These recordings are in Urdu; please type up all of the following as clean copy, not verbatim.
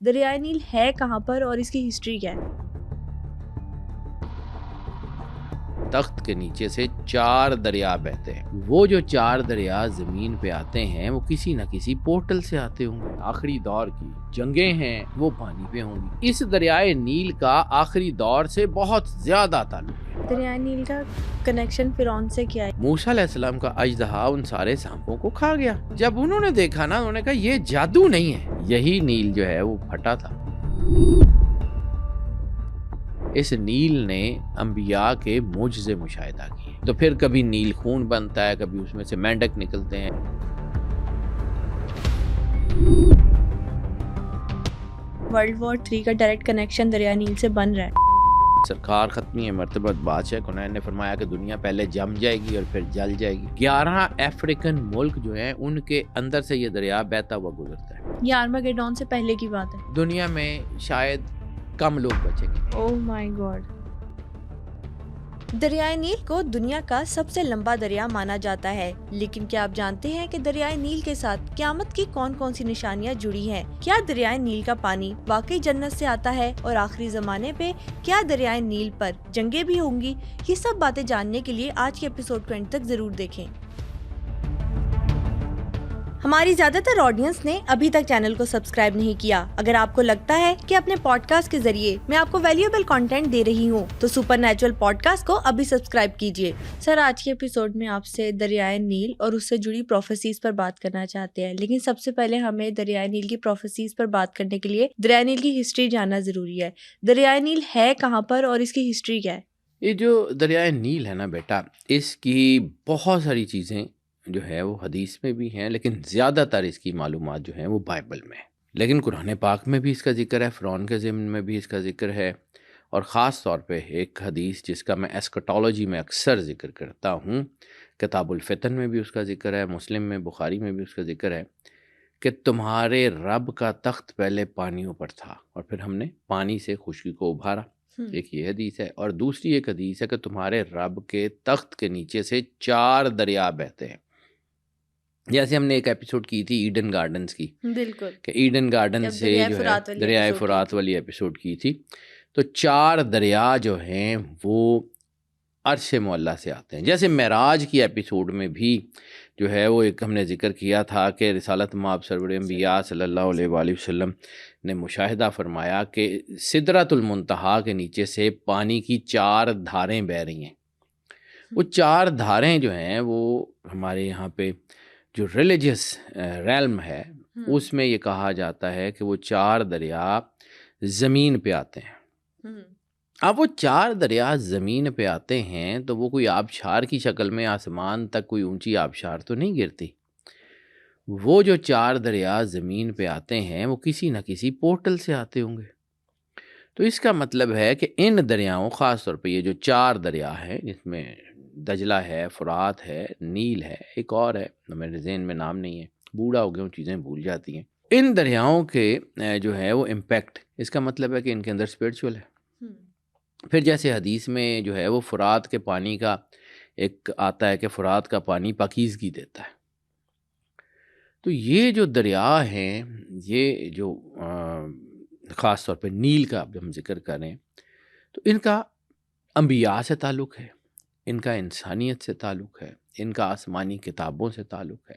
دریائے نیل ہے کہاں پر اور اس کی ہسٹری کیا ہے؟ تخت کے نیچے سے 4 دریا بہتے ہیں. وہ جو 4 دریا زمین پہ آتے ہیں وہ کسی نہ کسی پورٹل سے آتے ہوں گے. آخری دور کی جنگیں ہیں وہ پانی پہ ہوں گی. اس دریائے نیل کا آخری دور سے بہت زیادہ تعلق ہے. دریائے نیل کا کنیکشن فرعون سے کیا ہے؟ موسیٰ علیہ السلام کا اژدہا ان سارے سانپوں کو کھا گیا. جب انہوں نے دیکھا نا، انہوں نے کہا یہ جادو نہیں ہے، یہی نیل جو ہے وہ پھٹا تھا. اس نیل نے انبیاء کے معجزے مشاہدہ کیے. تو پھر کبھی نیل خون بنتا ہے، کبھی اس میں سے مینڈک نکلتے ہیں. ورلڈ وار 3 کا ڈائریکٹ کنیکشن دریائے نیل سے بن رہا ہے. سرکار ختمی مرتبہ بادشاہ کنین نے فرمایا کہ دنیا پہلے جم جائے گی اور پھر جل جائے گی. 11 افریقن ملک جو ہیں ان کے اندر سے یہ دریا بہتا ہوا گزرتا ہے. یہ آرماگیڈون سے پہلے کی بات ہے. دنیا میں شاید کم لوگ بچیں گے. اوہ مائی گاڈ. دریائے نیل کو دنیا کا سب سے لمبا دریا مانا جاتا ہے، لیکن کیا آپ جانتے ہیں کہ دریائے نیل کے ساتھ قیامت کی کون کون سی نشانیاں جڑی ہیں؟ کیا دریائے نیل کا پانی واقعی جنت سے آتا ہے اور آخری زمانے پہ کیا دریائے نیل پر جنگیں بھی ہوں گی؟ یہ سب باتیں جاننے کے لیے آج کے ایپیسوڈ کو اینڈ تک ضرور دیکھیں. ہماری زیادہ تر آڈینس نے ابھی تک چینل کو سبسکرائب نہیں کیا. اگر آپ کو لگتا ہے کہ اپنے پوڈ کاسٹ کے ذریعے میں آپ کو ویلیوبل کنٹینٹ دے رہی ہوں تو سپر نیچرل پوڈ کاسٹ کو ابھی سبسکرائب کیجیے. سر، آج کے ایپیسوڈ میں آپ سے دریائے نیل اور اس سے جڑی پروفیسیز پر بات کرنا چاہتے ہیں، لیکن سب سے پہلے ہمیں دریائے نیل کی پروفیسیز پر بات کرنے کے لیے دریائے نیل کی ہسٹری جاننا ضروری ہے. دریائے نیل ہے کہاں پر اور اس کی ہسٹری کیا ہے؟ یہ جو دریائے نیل ہے نا بیٹا، اس کی بہت ساری چیزیں جو ہے وہ حدیث میں بھی ہیں، لیکن زیادہ تر اس کی معلومات جو ہیں وہ بائبل میں ہیں. لیکن قرآن پاک میں بھی اس کا ذکر ہے، فرعون کے ضمن میں بھی اس کا ذکر ہے، اور خاص طور پہ ایک حدیث جس کا میں ایسکٹالوجی میں اکثر ذکر کرتا ہوں، کتاب الفتن میں بھی اس کا ذکر ہے، مسلم میں، بخاری میں بھی اس کا ذکر ہے کہ تمہارے رب کا تخت پہلے پانیوں پر تھا اور پھر ہم نے پانی سے خشکی کو ابھارا. ایک یہ حدیث ہے، اور دوسری ایک حدیث ہے کہ تمہارے رب کے تخت کے نیچے سے 4 دریا بہتے ہیں. جیسے ہم نے ایک ایپیسوڈ کی تھی ایڈن گارڈنز کی، بالکل، کہ ایڈن گارڈن سے جو ہے دریائے فرات والی ایپیسوڈ کی تھی. تو 4 دریا جو ہیں وہ عرش معلیٰ سے آتے ہیں. جیسے معراج کی ایپیسوڈ میں بھی جو ہے وہ ایک ہم نے ذکر کیا تھا کہ رسالت مآب سرور انبیاء صلی اللہ علیہ وآلہ وسلم نے مشاہدہ فرمایا کہ سدرۃ المنتہا کے نیچے سے پانی کی 4 دھاریں بہہ رہی ہیں. وہ 4 دھاریں جو ہیں وہ ہمارے یہاں پہ جو ریلیجس ریلم ہے اس میں یہ کہا جاتا ہے کہ وہ 4 دریا زمین پہ آتے ہیں. اب وہ 4 دریا زمین پہ آتے ہیں تو وہ کوئی آبشار کی شکل میں آسمان تک کوئی اونچی آبشار تو نہیں گرتی. وہ جو 4 دریا زمین پہ آتے ہیں وہ کسی نہ کسی پورٹل سے آتے ہوں گے. تو اس کا مطلب ہے کہ ان دریاؤں، خاص طور پہ یہ جو 4 دریا ہیں جس میں دجلہ ہے، فرات ہے، نیل ہے، ایک اور ہے میرے ذہن میں نام نہیں ہے، بوڑھا ہو گیا ہوں چیزیں بھول جاتی ہیں. ان دریاؤں کے جو ہے وہ امپیکٹ، اس کا مطلب ہے کہ ان کے اندر اسپرچول ہے. پھر جیسے حدیث میں جو ہے وہ فرات کے پانی کا ایک آتا ہے کہ فرات کا پانی پاکیزگی دیتا ہے. تو یہ جو دریا ہیں، یہ جو خاص طور پہ نیل کا اب ہم ذکر کریں تو ان کا انبیاء سے تعلق ہے، ان کا انسانیت سے تعلق ہے، ان کا آسمانی کتابوں سے تعلق ہے،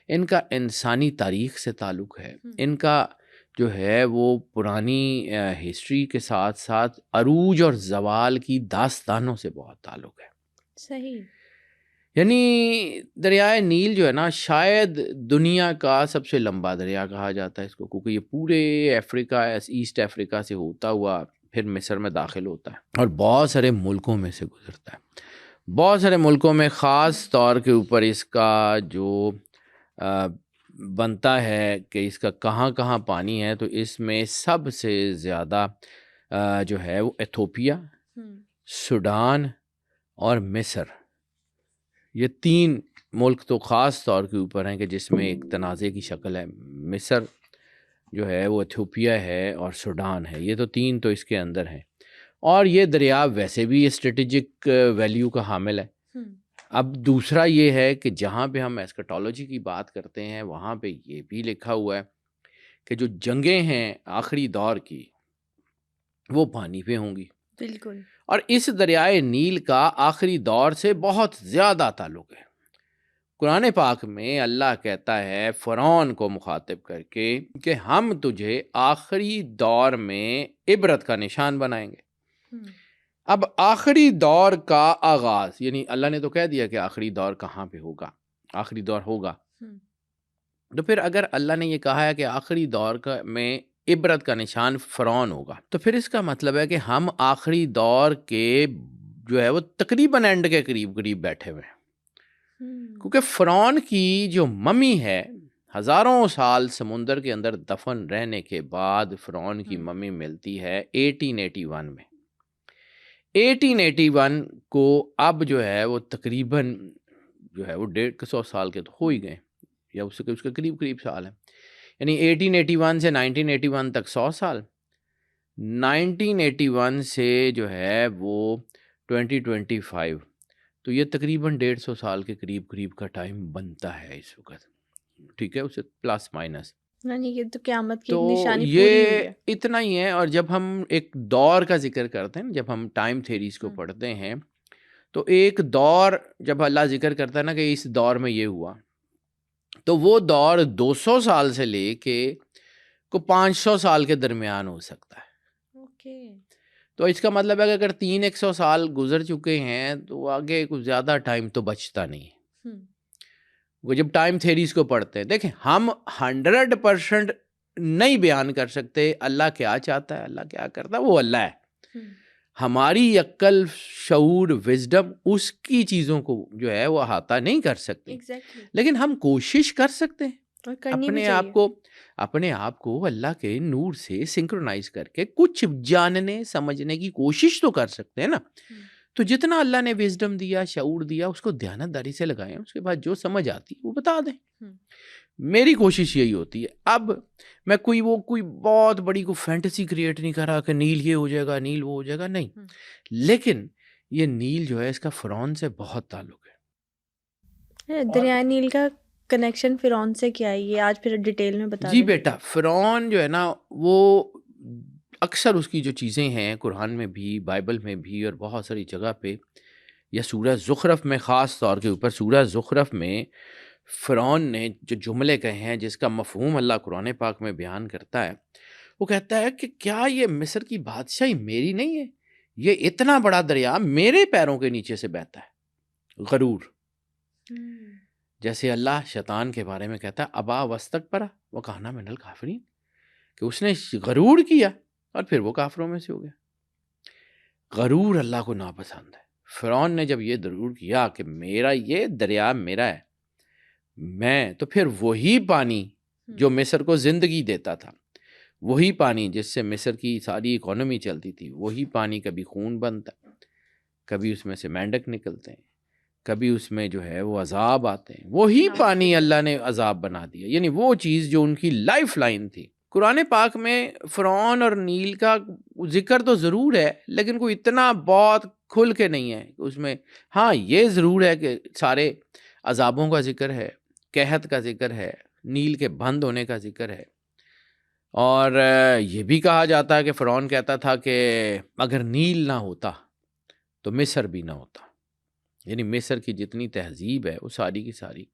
ان کا انسانی تاریخ سے تعلق ہے، ان کا جو ہے وہ پرانی ہسٹری کے ساتھ ساتھ عروج اور زوال کی داستانوں سے بہت تعلق ہے. صحیح. یعنی دریائے نیل جو ہے نا شاید دنیا کا سب سے لمبا دریا کہا جاتا ہے اس کو، کیونکہ یہ پورے افریقہ، ایسٹ افریقہ سے ہوتا ہوا پھر مصر میں داخل ہوتا ہے اور بہت سارے ملکوں میں سے گزرتا ہے. بہت سارے ملکوں میں خاص طور کے اوپر اس کا جو بنتا ہے کہ اس کا کہاں کہاں پانی ہے، تو اس میں سب سے زیادہ جو ہے وہ ایتھوپیا، سوڈان اور مصر، یہ 3 ملک تو خاص طور کے اوپر ہیں کہ جس میں ایک تنازع کی شکل ہے. مصر جو ہے وہ ایتھوپیا ہے اور سوڈان ہے، یہ تو 3 تو اس کے اندر ہیں. اور یہ دریا ویسے بھی اسٹریٹجک ویلیو کا حامل ہے. اب دوسرا یہ ہے کہ جہاں پہ ہم ایسکٹالوجی کی بات کرتے ہیں وہاں پہ یہ بھی لکھا ہوا ہے کہ جو جنگیں ہیں آخری دور کی وہ پانی پہ ہوں گی. بالکل. اور اس دریائے نیل کا آخری دور سے بہت زیادہ تعلق ہے. قرآن پاک میں اللہ کہتا ہے فرعون کو مخاطب کر کے کہ ہم تجھے آخری دور میں عبرت کا نشان بنائیں گے. اب آخری دور کا آغاز، یعنی اللہ نے تو کہہ دیا کہ آخری دور کہاں پہ ہوگا، آخری دور ہوگا. تو پھر اگر اللہ نے یہ کہا ہے کہ آخری دور میں عبرت کا نشان فرعون ہوگا، تو پھر اس کا مطلب ہے کہ ہم آخری دور کے جو ہے وہ تقریباً اینڈ کے قریب قریب بیٹھے ہوئے ہیں. کیونکہ فرعون کی جو ممی ہے، ہزاروں سال سمندر کے اندر دفن رہنے کے بعد فرعون کی ممی ملتی ہے 1881 میں. 1881 کو اب جو ہے وہ تقریباً جو ہے وہ 150 سال کے تو ہو ہی گئے، یا اس کے قریب قریب سال ہیں. یعنی 1881 سے 1981 تک 100 سال، 1981 سے جو ہے وہ 2025، تو یہ تقریباً 150 سال کے قریب قریب کا ٹائم بنتا ہے اس وقت. ٹھیک ہے، اسے پلس مائنس. یہ تو قیامت کی تو نشانی پوری ہوئی ہے. اتنا ہی ہے. اور جب ہم ایک دور کا ذکر کرتے ہیں، جب ہم ٹائم تھیریز کو پڑھتے ہیں، تو ایک دور جب اللہ ذکر کرتا ہے نا کہ اس دور میں یہ ہوا، تو وہ دور 200 سال سے لے کے 500 سال کے درمیان ہو سکتا ہے. تو اس کا مطلب ہے کہ اگر 300 سال گزر چکے ہیں تو آگے کچھ زیادہ ٹائم تو بچتا نہیں. وہ جب ٹائم تھیریز کو پڑھتے ہیں، دیکھیں ہم 100% نہیں بیان کر سکتے اللہ کیا چاہتا ہے، اللہ کیا کرتا ہے، وہ اللہ ہے. ہماری عقل، شعور، وزڈم اس کی چیزوں کو جو ہے وہ احاطہ نہیں کر سکتے. لیکن ہم کوشش کر سکتے ہیں اپنے آپ کو اللہ کے نور سے سنکرونائز کر کے کچھ جاننے سمجھنے کی کوشش تو کر سکتے ہیں نا. تو جتنا اللہ نے وزڈم دیا، شعور دیا، اس کو دیانتداری سے لگائیں. اس کے بعد جو سمجھ آتی وہ بتا دیں. میری کوشش یہی ہوتی ہے. اب میں کوئی بہت بڑی کوئی فینٹیسی کریٹ نہیں کر رہا کہ نیل یہ ہو جائے گا، نیل وہ ہو جائے گا، نہیں. لیکن یہ نیل جو ہے اس کا فرعون سے بہت تعلق ہے. دریائے نیل کا کنیکشن فرعون سے کیا ہے، یہ آج پھر ڈیٹیل میں بتا دیں. جی بیٹا، فرعون جو ہے نا، وہ اکثر اس کی جو چیزیں ہیں قرآن میں بھی، بائبل میں بھی، اور بہت ساری جگہ پہ، یا سورہ زخرف میں خاص طور کے اوپر، سورہ زخرف میں فرعون نے جو جملے کہے ہیں جس کا مفہوم اللہ قرآن پاک میں بیان کرتا ہے، وہ کہتا ہے کہ کیا یہ مصر کی بادشاہی میری نہیں ہے؟ یہ اتنا بڑا دریا میرے پیروں کے نیچے سے بہتا ہے. غرور. جیسے اللہ شیطان کے بارے میں کہتا ہے ابا واستکبر وکان من الکافرین، کہ اس نے غرور کیا اور پھر وہ کافروں میں سے ہو گیا. غرور اللہ کو ناپسند ہے. فرعون نے جب یہ غرور کیا کہ میرا یہ دریا میرا ہے، میں، تو پھر وہی پانی جو مصر کو زندگی دیتا تھا، وہی پانی جس سے مصر کی ساری اکانومی چلتی تھی، وہی پانی کبھی خون بنتا، کبھی اس میں سے مینڈک نکلتے ہیں، کبھی اس میں جو ہے وہ عذاب آتے ہیں، وہی پانی اللہ نے عذاب بنا دیا. یعنی وہ چیز جو ان کی لائف لائن تھی. قرآن پاک میں فرعون اور نیل کا ذکر تو ضرور ہے، لیکن کوئی اتنا بہت کھل کے نہیں ہے اس میں. ہاں یہ ضرور ہے کہ سارے عذابوں کا ذکر ہے، قحط کا ذکر ہے، نیل کے بند ہونے کا ذکر ہے. اور یہ بھی کہا جاتا ہے کہ فرعون کہتا تھا کہ اگر نیل نہ ہوتا تو مصر بھی نہ ہوتا. یعنی مصر کی جتنی تہذیب ہے وہ ساری کی ساری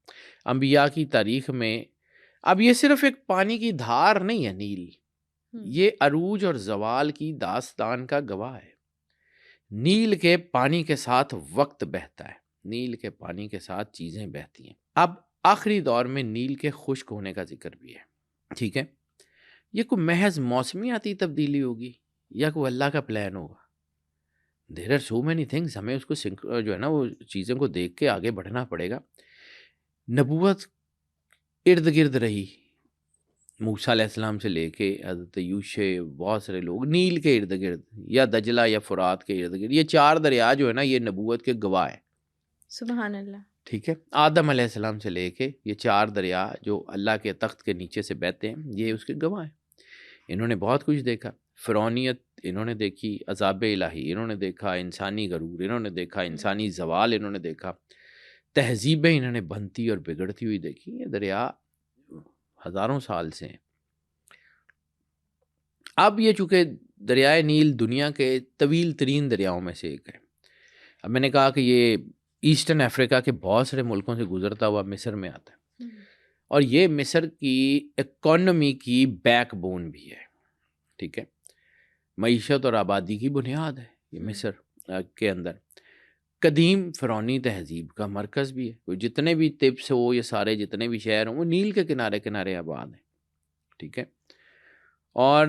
انبیاء کی تاریخ میں. اب یہ صرف ایک پانی کی دھار نہیں ہے نیل، یہ عروج اور زوال کی داستان کا گواہ ہے. نیل کے پانی کے ساتھ وقت بہتا ہے، نیل کے پانی کے ساتھ چیزیں بہتی ہیں. اب آخری دور میں نیل کے خشک ہونے کا ذکر بھی ہے. ٹھیک ہے، یہ کوئی محض موسمیاتی تبدیلی ہوگی یا کوئی اللہ کا پلان ہوگا؟ There are so many things. ہمیں اس کو جو ہے نا وہ چیزوں کو دیکھ کے آگے بڑھنا پڑے گا. نبوت ارد گرد رہی، موسیٰ علیہ السلام سے لے کے حضرت یوشع، بہت سارے لوگ نیل کے ارد گرد یا دجلہ یا فرات کے ارد گرد. یہ 4 دریا جو ہے نا یہ نبوت کے گواہ ہیں. سبحان اللہ. ٹھیک ہے، آدم علیہ السلام سے لے کے یہ 4 دریا جو اللہ کے تخت کے نیچے سے بہتے ہیں، یہ اس کے گواہ ہیں. انہوں نے بہت کچھ دیکھا. فرعونیت انہوں نے دیکھی، عذاب الہی انہوں نے دیکھا، انسانی غرور انہوں نے دیکھا، انسانی زوال انہوں نے دیکھا، تہذیبیں انہوں نے بنتی اور بگڑتی ہوئی دیکھی. یہ دریا ہزاروں سال سے ہیں. اب یہ چونکہ دریائے نیل دنیا کے طویل ترین دریاؤں میں سے ایک ہے. اب میں نے کہا کہ یہ ایسٹرن افریقہ کے بہت سارے ملکوں سے گزرتا ہوا مصر میں آتا ہے، اور یہ مصر کی اکانومی کی بیک بون بھی ہے. ٹھیک ہے، معیشت اور آبادی کی بنیاد ہے یہ مصر کے اندر. قدیم فرعونی تہذیب کا مرکز بھی ہے. جتنے بھی طبس ہو، یہ سارے جتنے بھی شہر ہوں، وہ نیل کے کنارے کنارے آباد ہیں. ٹھیک ہے، اور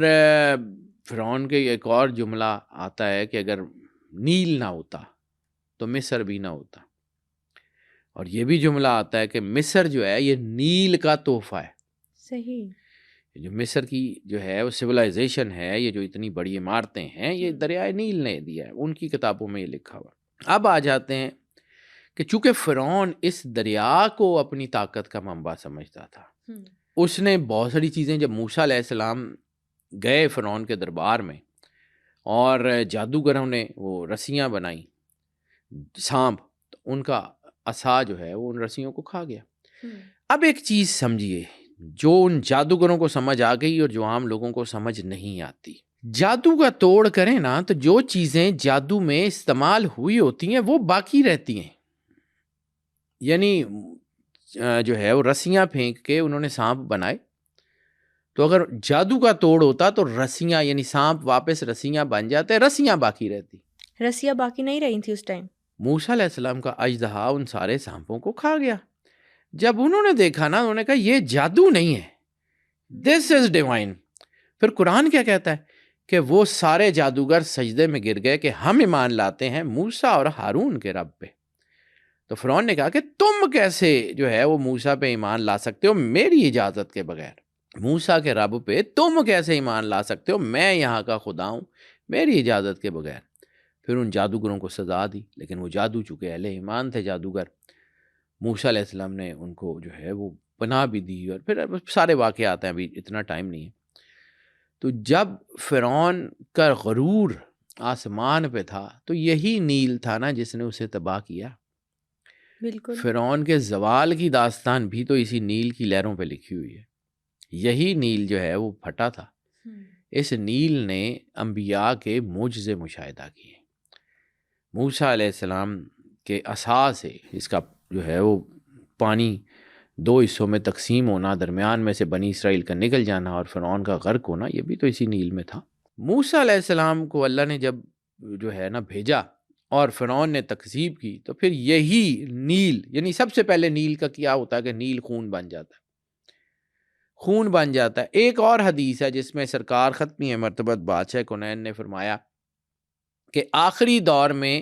فرعون کے ایک اور جملہ آتا ہے کہ اگر نیل نہ ہوتا تو مصر بھی نہ ہوتا. اور یہ بھی جملہ آتا ہے کہ مصر جو ہے یہ نیل کا تحفہ ہے. صحیح. جو مصر کی جو ہے وہ سویلائزیشن ہے، یہ جو اتنی بڑی عمارتیں ہیں، یہ دریائے نیل نے دیا ہے. ان کی کتابوں میں یہ لکھا ہوا. اب آ جاتے ہیں کہ چونکہ فرعون اس دریا کو اپنی طاقت کا منبع سمجھتا تھا، اس نے بہت ساری چیزیں، جب موسیٰ علیہ السلام گئے فرعون کے دربار میں اور جادوگروں نے وہ رسیاں بنائیں سانپ، تو ان کا عصا جو ہے وہ ان رسیوں کو کھا گیا. اب ایک چیز سمجھیے جو ان جادوگروں کو سمجھ آ گئی اور جو عام لوگوں کو سمجھ نہیں آتی. جادو کا توڑ کریں نا تو جو چیزیں جادو میں استعمال ہوئی ہوتی ہیں وہ باقی رہتی ہیں. یعنی جو ہے وہ رسیاں پھینک کے انہوں نے سانپ بنائے، تو اگر جادو کا توڑ ہوتا تو رسیاں یعنی سانپ واپس رسیاں بن جاتے، رسیاں باقی رہتی. رسیاں باقی نہیں رہی تھی اس ٹائم. موسیٰ علیہ السلام کا اژدہا ان سارے سانپوں کو کھا گیا. جب انہوں نے دیکھا نا، انہوں نے کہا یہ جادو نہیں ہے، دس از ڈیوائن. پھر قرآن کیا کہتا ہے کہ وہ سارے جادوگر سجدے میں گر گئے کہ ہم ایمان لاتے ہیں موسیٰ اور ہارون کے رب پہ. تو فرعون نے کہا کہ تم کیسے جو ہے وہ موسیٰ پہ ایمان لا سکتے ہو میری اجازت کے بغیر؟ موسیٰ کے رب پہ تم کیسے ایمان لا سکتے ہو؟ میں یہاں کا خدا ہوں، میری اجازت کے بغیر. پھر ان جادوگروں کو سزا دی، لیکن وہ جادو چکے اہل ایمان تھے جادوگر. موسیٰ علیہ السلام نے ان کو جو ہے وہ پناہ بھی دی، اور پھر سارے واقعات ہیں، ابھی اتنا ٹائم نہیں ہے. تو جب فرعون کا غرور آسمان پہ تھا تو یہی نیل تھا نا جس نے اسے تباہ کیا. بالکل. فرعون کے زوال کی داستان بھی تو اسی نیل کی لہروں پہ لکھی ہوئی ہے. یہی نیل جو ہے وہ پھٹا تھا. اس نیل نے انبیاء کے معجزے مشاہدہ کیے. موسیٰ علیہ السلام کے عصا سے اس کا جو ہے وہ پانی 2 حصوں میں تقسیم ہونا، درمیان میں سے بنی اسرائیل کا نکل جانا اور فرعون کا غرق ہونا، یہ بھی تو اسی نیل میں تھا. موسیٰ علیہ السلام کو اللہ نے جب جو ہے نا بھیجا اور فرعون نے تکذیب کی، تو پھر یہی نیل، یعنی سب سے پہلے نیل کا کیا ہوتا ہے کہ نیل خون بن جاتا ہے، خون بن جاتا ہے. ایک اور حدیث ہے جس میں سرکار ختمی مرتبت بادشاہ کنین نے فرمایا کہ آخری دور میں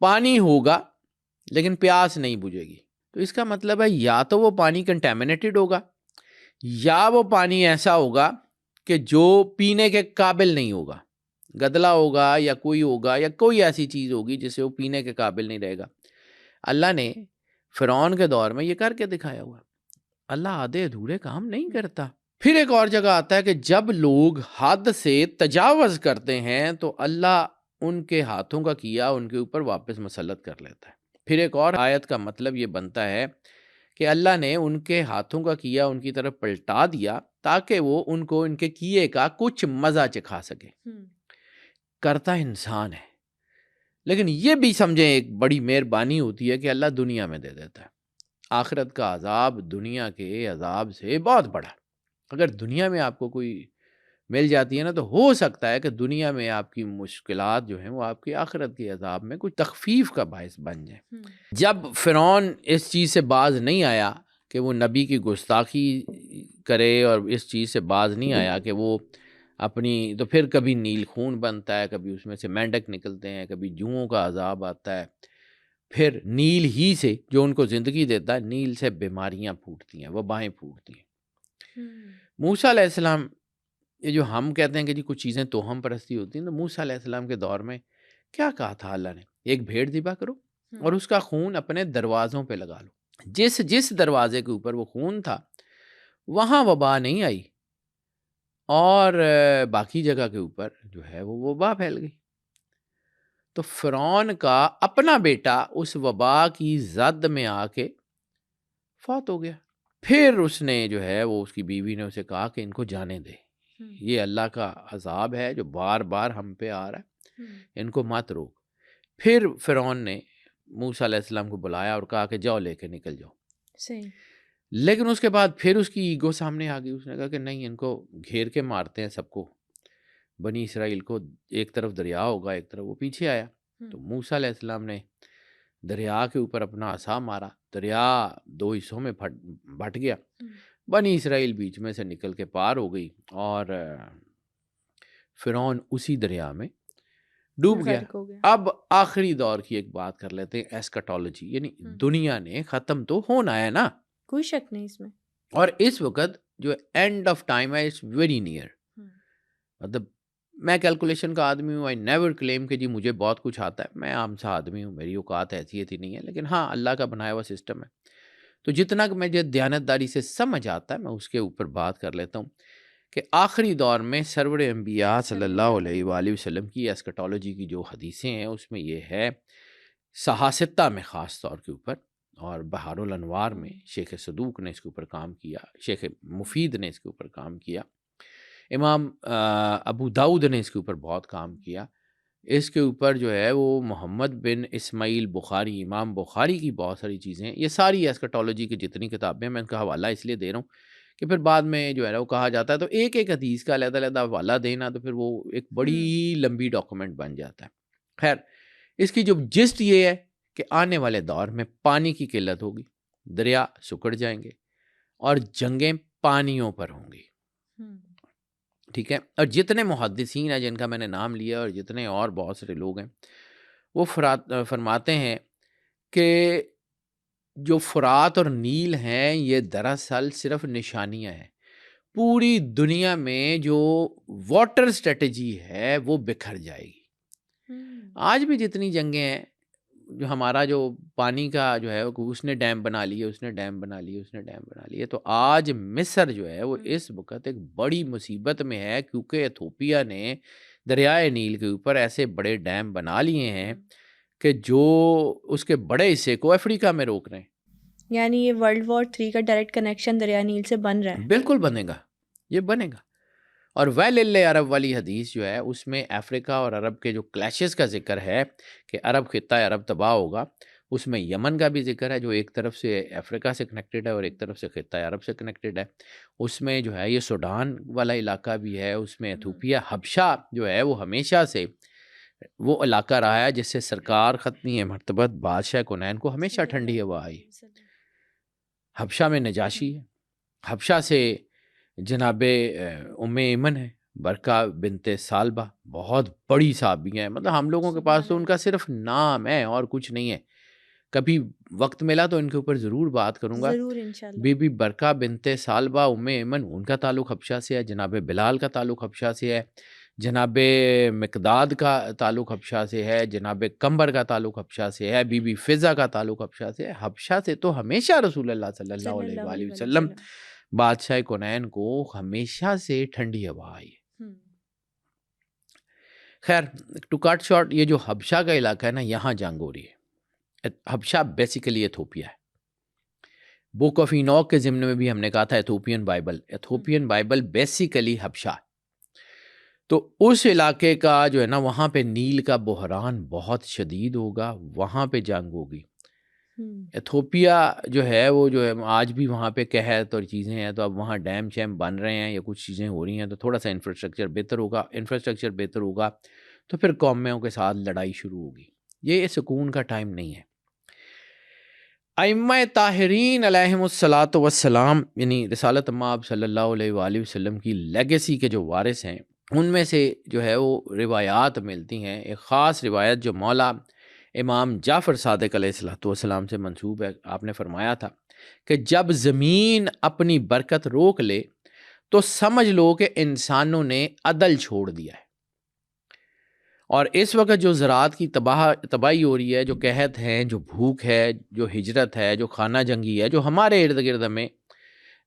پانی ہوگا لیکن پیاس نہیں بجھے گی. تو اس کا مطلب ہے یا تو وہ پانی کنٹامینیٹڈ ہوگا یا وہ پانی ایسا ہوگا کہ جو پینے کے قابل نہیں ہوگا، گدلا ہوگا یا کوئی ایسی چیز ہوگی جس سے وہ پینے کے قابل نہیں رہے گا. اللہ نے فرعون کے دور میں یہ کر کے دکھایا ہوا. اللہ آدھے ادھورے کام نہیں کرتا. پھر ایک اور جگہ آتا ہے کہ جب لوگ حد سے تجاوز کرتے ہیں تو اللہ ان کے ہاتھوں کا کیا ان کے اوپر واپس مسلط کر لیتا ہے. پھر ایک اور آیت کا مطلب یہ بنتا ہے کہ اللہ نے ان کے ہاتھوں کا کیا ان کی طرف پلٹا دیا تاکہ وہ ان کو ان کے کیے کا کچھ مزہ چکھا سکے. کرتا انسان ہے، لیکن یہ بھی سمجھیں ایک بڑی مہربانی ہوتی ہے کہ اللہ دنیا میں دے دیتا ہے. آخرت کا عذاب دنیا کے عذاب سے بہت بڑا. اگر دنیا میں آپ کو کوئی مل جاتی ہے نا، تو ہو سکتا ہے کہ دنیا میں آپ کی مشکلات جو ہیں وہ آپ کی آخرت کے عذاب میں کچھ تخفیف کا باعث بن جائیں. جب فرعون اس چیز سے باز نہیں آیا کہ وہ نبی کی گستاخی کرے اور اس چیز سے باز نہیں آیا کہ وہ اپنی، تو پھر کبھی نیل خون بنتا ہے، کبھی اس میں سے مینڈک نکلتے ہیں، کبھی جوؤں کا عذاب آتا ہے. پھر نیل ہی سے جو ان کو زندگی دیتا ہے، نیل سے بیماریاں پھوٹتی ہیں، وبائیں پھوٹتی ہیں. موسیٰ علیہ السلام، یہ جو ہم کہتے ہیں کہ جی کچھ چیزیں توہم پرستی ہوتی ہیں، تو موسیٰ علیہ السلام کے دور میں کیا کہا تھا اللہ نے؟ ایک بھیڑ ذبح کرو اور اس کا خون اپنے دروازوں پہ لگا لو. جس دروازے کے اوپر وہ خون تھا وہاں وبا نہیں آئی، اور باقی جگہ کے اوپر جو ہے وہ وبا پھیل گئی. تو فرعون کا اپنا بیٹا اس وبا کی زد میں آ کے فوت ہو گیا. پھر اس نے جو ہے وہ اس کی بیوی نے اسے کہا کہ ان کو جانے دے، یہ اللہ کا عذاب ہے جو بار بار ہم پہ آ رہا ہے، ان کو مت روک۔ پھر فرعون نے موسیٰ علیہ السلام کو بلایا اور کہا کہ جاؤ لے کے نکل جاؤ، صحیح، لیکن اس کے بعد پھر اس کی ایگو سامنے آ گئی، اس نے کہا کہ نہیں، ان کو گھیر کے مارتے ہیں سب کو، بنی اسرائیل کو، ایک طرف دریا ہوگا ایک طرف وہ پیچھے آیا۔ تو موسیٰ علیہ السلام نے دریا کے اوپر اپنا عصا مارا، دریا دو حصوں میں بٹ گیا، بنی اسرائیل بیچ میں سے نکل کے پار ہو گئی اور فرعون اسی دریا میں ڈوب گیا۔ اب آخری دور کی ایک بات کر لیتے ہیں، ایسکٹالوجی، یعنی دنیا نے ختم تو ہونا ہے نا، کوئی شک نہیں اس میں، اور اس وقت جو اینڈ آف ٹائم ہے اٹس ویری نیئر۔ مطلب میں کیلکولیشن کا آدمی ہوں، آئی نیور کلیم کہ جی مجھے بہت کچھ آتا ہے، میں عام سا آدمی ہوں، میری اوقات حیثیت ہی نہیں ہے، لیکن ہاں اللہ کا بنایا ہوا سسٹم ہے، تو جتنا کہ مجھے دیانتداری سے سمجھ آتا ہے میں اس کے اوپر بات کر لیتا ہوں کہ آخری دور میں سرور انبیاء صلی اللہ علیہ وآلہ وسلم کی ایسکٹالوجی کی جو حدیثیں ہیں اس میں یہ ہے، صحاستہ میں خاص طور کے اوپر، اور بہار الانوار میں شیخ صدوق نے اس کے اوپر کام کیا، شیخ مفید نے اس کے اوپر کام کیا، امام ابو داؤد نے اس کے اوپر بہت کام کیا، اس کے اوپر جو ہے وہ محمد بن اسماعیل بخاری، امام بخاری کی بہت ساری چیزیں، یہ ساری ایسکٹالوجی کی جتنی کتابیں، میں ان کا حوالہ اس لیے دے رہا ہوں کہ پھر بعد میں جو ہے نا وہ کہا جاتا ہے تو ایک ایک حدیث کا علیحدہ علیحدہ حوالہ دینا تو پھر وہ ایک بڑی لمبی ڈاکومنٹ بن جاتا ہے۔ خیر، اس کی جو جسٹ یہ ہے کہ آنے والے دور میں پانی کی قلت ہوگی، دریا سکڑ جائیں گے اور جنگیں پانیوں پر ہوں گی، ٹھیک ہے، اور جتنے محدثین ہیں جن کا میں نے نام لیا اور جتنے اور بہت سارے لوگ ہیں وہ فرماتے ہیں کہ جو فرات اور نیل ہیں یہ دراصل صرف نشانیاں ہیں، پوری دنیا میں جو واٹر اسٹریٹجی ہے وہ بکھر جائے گی۔ آج بھی جتنی جنگیں ہیں، جو ہمارا جو پانی کا جو ہے اس نے ڈیم بنا لیے، اس نے ڈیم بنا لیے، اس نے ڈیم بنا لیے، تو آج مصر جو ہے وہ اس وقت ایک بڑی مصیبت میں ہے کیونکہ ایتھوپیا نے دریائے نیل کے اوپر ایسے بڑے ڈیم بنا لیے ہیں کہ جو اس کے بڑے حصے کو افریقہ میں روک رہے ہیں۔ یعنی یہ ورلڈ وار 3 کا ڈائریکٹ کنیکشن دریائے نیل سے بن رہا ہے۔ بالکل بنے گا، یہ بنے گا۔ اور ویل عرب والی حدیث جو ہے اس میں افریقہ اور عرب کے جو کلیشز کا ذکر ہے کہ عرب خطہ عرب تباہ ہوگا، اس میں یمن کا بھی ذکر ہے جو ایک طرف سے افریقہ سے کنیکٹڈ ہے اور ایک طرف سے خطہ عرب سے کنیکٹڈ ہے، اس میں جو ہے یہ سوڈان والا علاقہ بھی ہے، اس میں ایتھوپیا، حبشہ جو ہے وہ ہمیشہ سے وہ علاقہ رہا ہے جس سے سرکار ختمی مرتبت بادشاہ کنین کو ہمیشہ ٹھنڈی ہوا آئی۔ حبشہ میں نجاشی ہے، حبشہ سے جناب ام ایمن ہے، برکہ بنت سالبہ، بہت بڑی صحابی ہیں، مطلب ہم لوگوں کے پاس تو ان کا صرف نام ہے اور کچھ نہیں ہے، کبھی وقت ملا تو ان کے اوپر ضرور بات کروں گا۔ ضرور انشاءاللہ۔ بی بی برکہ بنت سالبہ ام ایمن، ان کا تعلق حبشہ سے ہے، جناب بلال کا تعلق حبشہ سے ہے، جناب مقداد کا تعلق حبشہ سے ہے، جناب کمبر کا تعلق حبشہ سے ہے، بی بی فضہ کا تعلق حبشہ سے ہے۔ حبشہ سے تو ہمیشہ رسول اللہ صلی اللہ علیہ وآلہ وسلم بادشاہ کونین کو ہمیشہ سے ٹھنڈی ہوا آئی۔ خیر، ٹو کٹ شارٹ، یہ جو حبشہ کا علاقہ ہے نا، یہاں جنگ ہو رہی ہے۔ حبشہ بیسیکلی ایتھوپیا ہے۔ بک آف اینوک کے ضمن میں بھی ہم نے کہا تھا ایتھوپین بائبل بیسیکلی حبشہ، تو اس علاقے کا جو ہے نا وہاں پہ نیل کا بحران بہت شدید ہوگا، وہاں پہ جنگ ہوگی۔ ایتھوپیا جو ہے وہ جو ہے آج بھی وہاں پہ قحط اور چیزیں ہیں، تو اب وہاں ڈیم شیم بن رہے ہیں یا کچھ چیزیں ہو رہی ہیں، تو تھوڑا سا انفراسٹرکچر بہتر ہوگا تو پھر قوموں کے ساتھ لڑائی شروع ہوگی۔ یہ سکون کا ٹائم نہیں ہے۔ ائمہ طاہرین علیہم الصلاۃ والسلام، یعنی رسالت مآب صلی اللہ علیہ وآلہ وسلم کی لیگیسی کے جو وارث ہیں، ان میں سے جو ہے وہ روایات ملتی ہیں۔ ایک خاص روایت جو مولا امام جعفر صادق علیہ الصلوۃ والسلام سے منسوب ہے، آپ نے فرمایا تھا کہ جب زمین اپنی برکت روک لے تو سمجھ لو کہ انسانوں نے عدل چھوڑ دیا ہے، اور اس وقت جو زراعت کی تباہی ہو رہی ہے، جو قحط ہے، جو بھوک ہے، جو ہجرت ہے، جو خانہ جنگی ہے، جو ہمارے ارد گرد ہمیں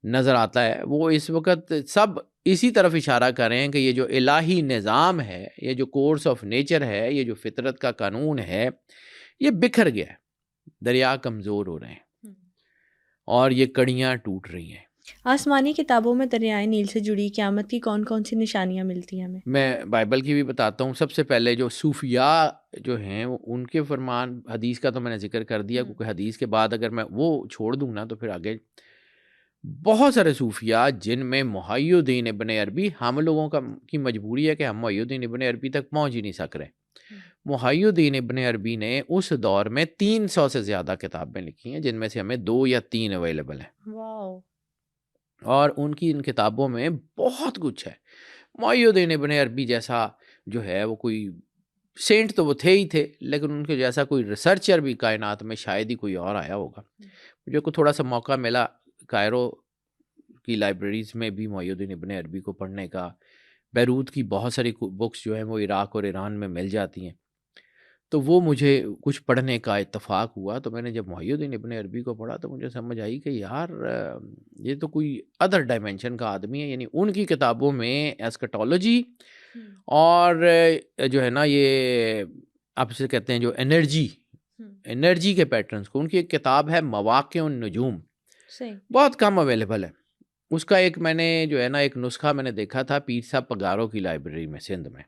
نظر آتا ہے، وہ اس وقت سب اسی طرف اشارہ کر رہے ہیں کہ یہ جو الہی نظام ہے، یہ جو کورس آف نیچر ہے، یہ جو فطرت کا قانون ہے، یہ بکھر گیا ہے، دریا کمزور ہو رہے ہیں اور یہ کڑیاں ٹوٹ رہی ہیں۔ آسمانی کتابوں میں دریائے نیل سے جڑی قیامت کی کون کون سی نشانیاں ملتی ہیں ہمیں؟ میں بائبل کی بھی بتاتا ہوں. سب سے پہلے جو صوفیاء جو ہیں ان کے فرمان، حدیث کا تو میں نے ذکر کر دیا، کیونکہ حدیث کے بعد اگر میں وہ چھوڑ دوں نا تو پھر آگے بہت سارے صوفیاء جن میں محی الدین ابن عربی، ہم لوگوں کی مجبوری ہے کہ ہم محی الدین ابن عربی تک پہنچ ہی نہیں سک رہے. محی الدین ابن عربی نے اس دور میں 300 سے زیادہ کتابیں لکھی ہیں، جن میں سے ہمیں 2 یا 3 اویلیبل ہیں. واو. اور ان کی ان کتابوں میں بہت کچھ ہے. محی الدین ابن عربی جیسا جو ہے وہ کوئی سینٹ تو وہ تھے ہی تھے، لیکن ان کے جیسا کوئی ریسرچر بھی کائنات میں شاید ہی کوئی اور آیا ہوگا. مجھے کو تھوڑا سا موقع ملا کائرو کی لائبریریز میں بھی محی الدین ابن عربی کو پڑھنے کا. بیروت کی بہت ساری بکس جو ہیں وہ عراق اور ایران میں مل جاتی ہیں، تو وہ مجھے کچھ پڑھنے کا اتفاق ہوا. تو میں نے جب محی الدین ابن عربی کو پڑھا تو مجھے سمجھ آئی کہ یار یہ تو کوئی ادر ڈائمینشن کا آدمی ہے. یعنی ان کی کتابوں میں ایسکٹولوجی اور جو ہے نا یہ آپ سے کہتے ہیں جو انرجی کے پیٹرنز کو، ان کی ایک کتاب ہے مواقع النجوم، بہت کم اویلیبل ہے. اس کا ایک میں نے جو ہے نا ایک نسخہ میں نے دیکھا تھا پیر صاحب پگارو کی لائبریری میں سندھ میں،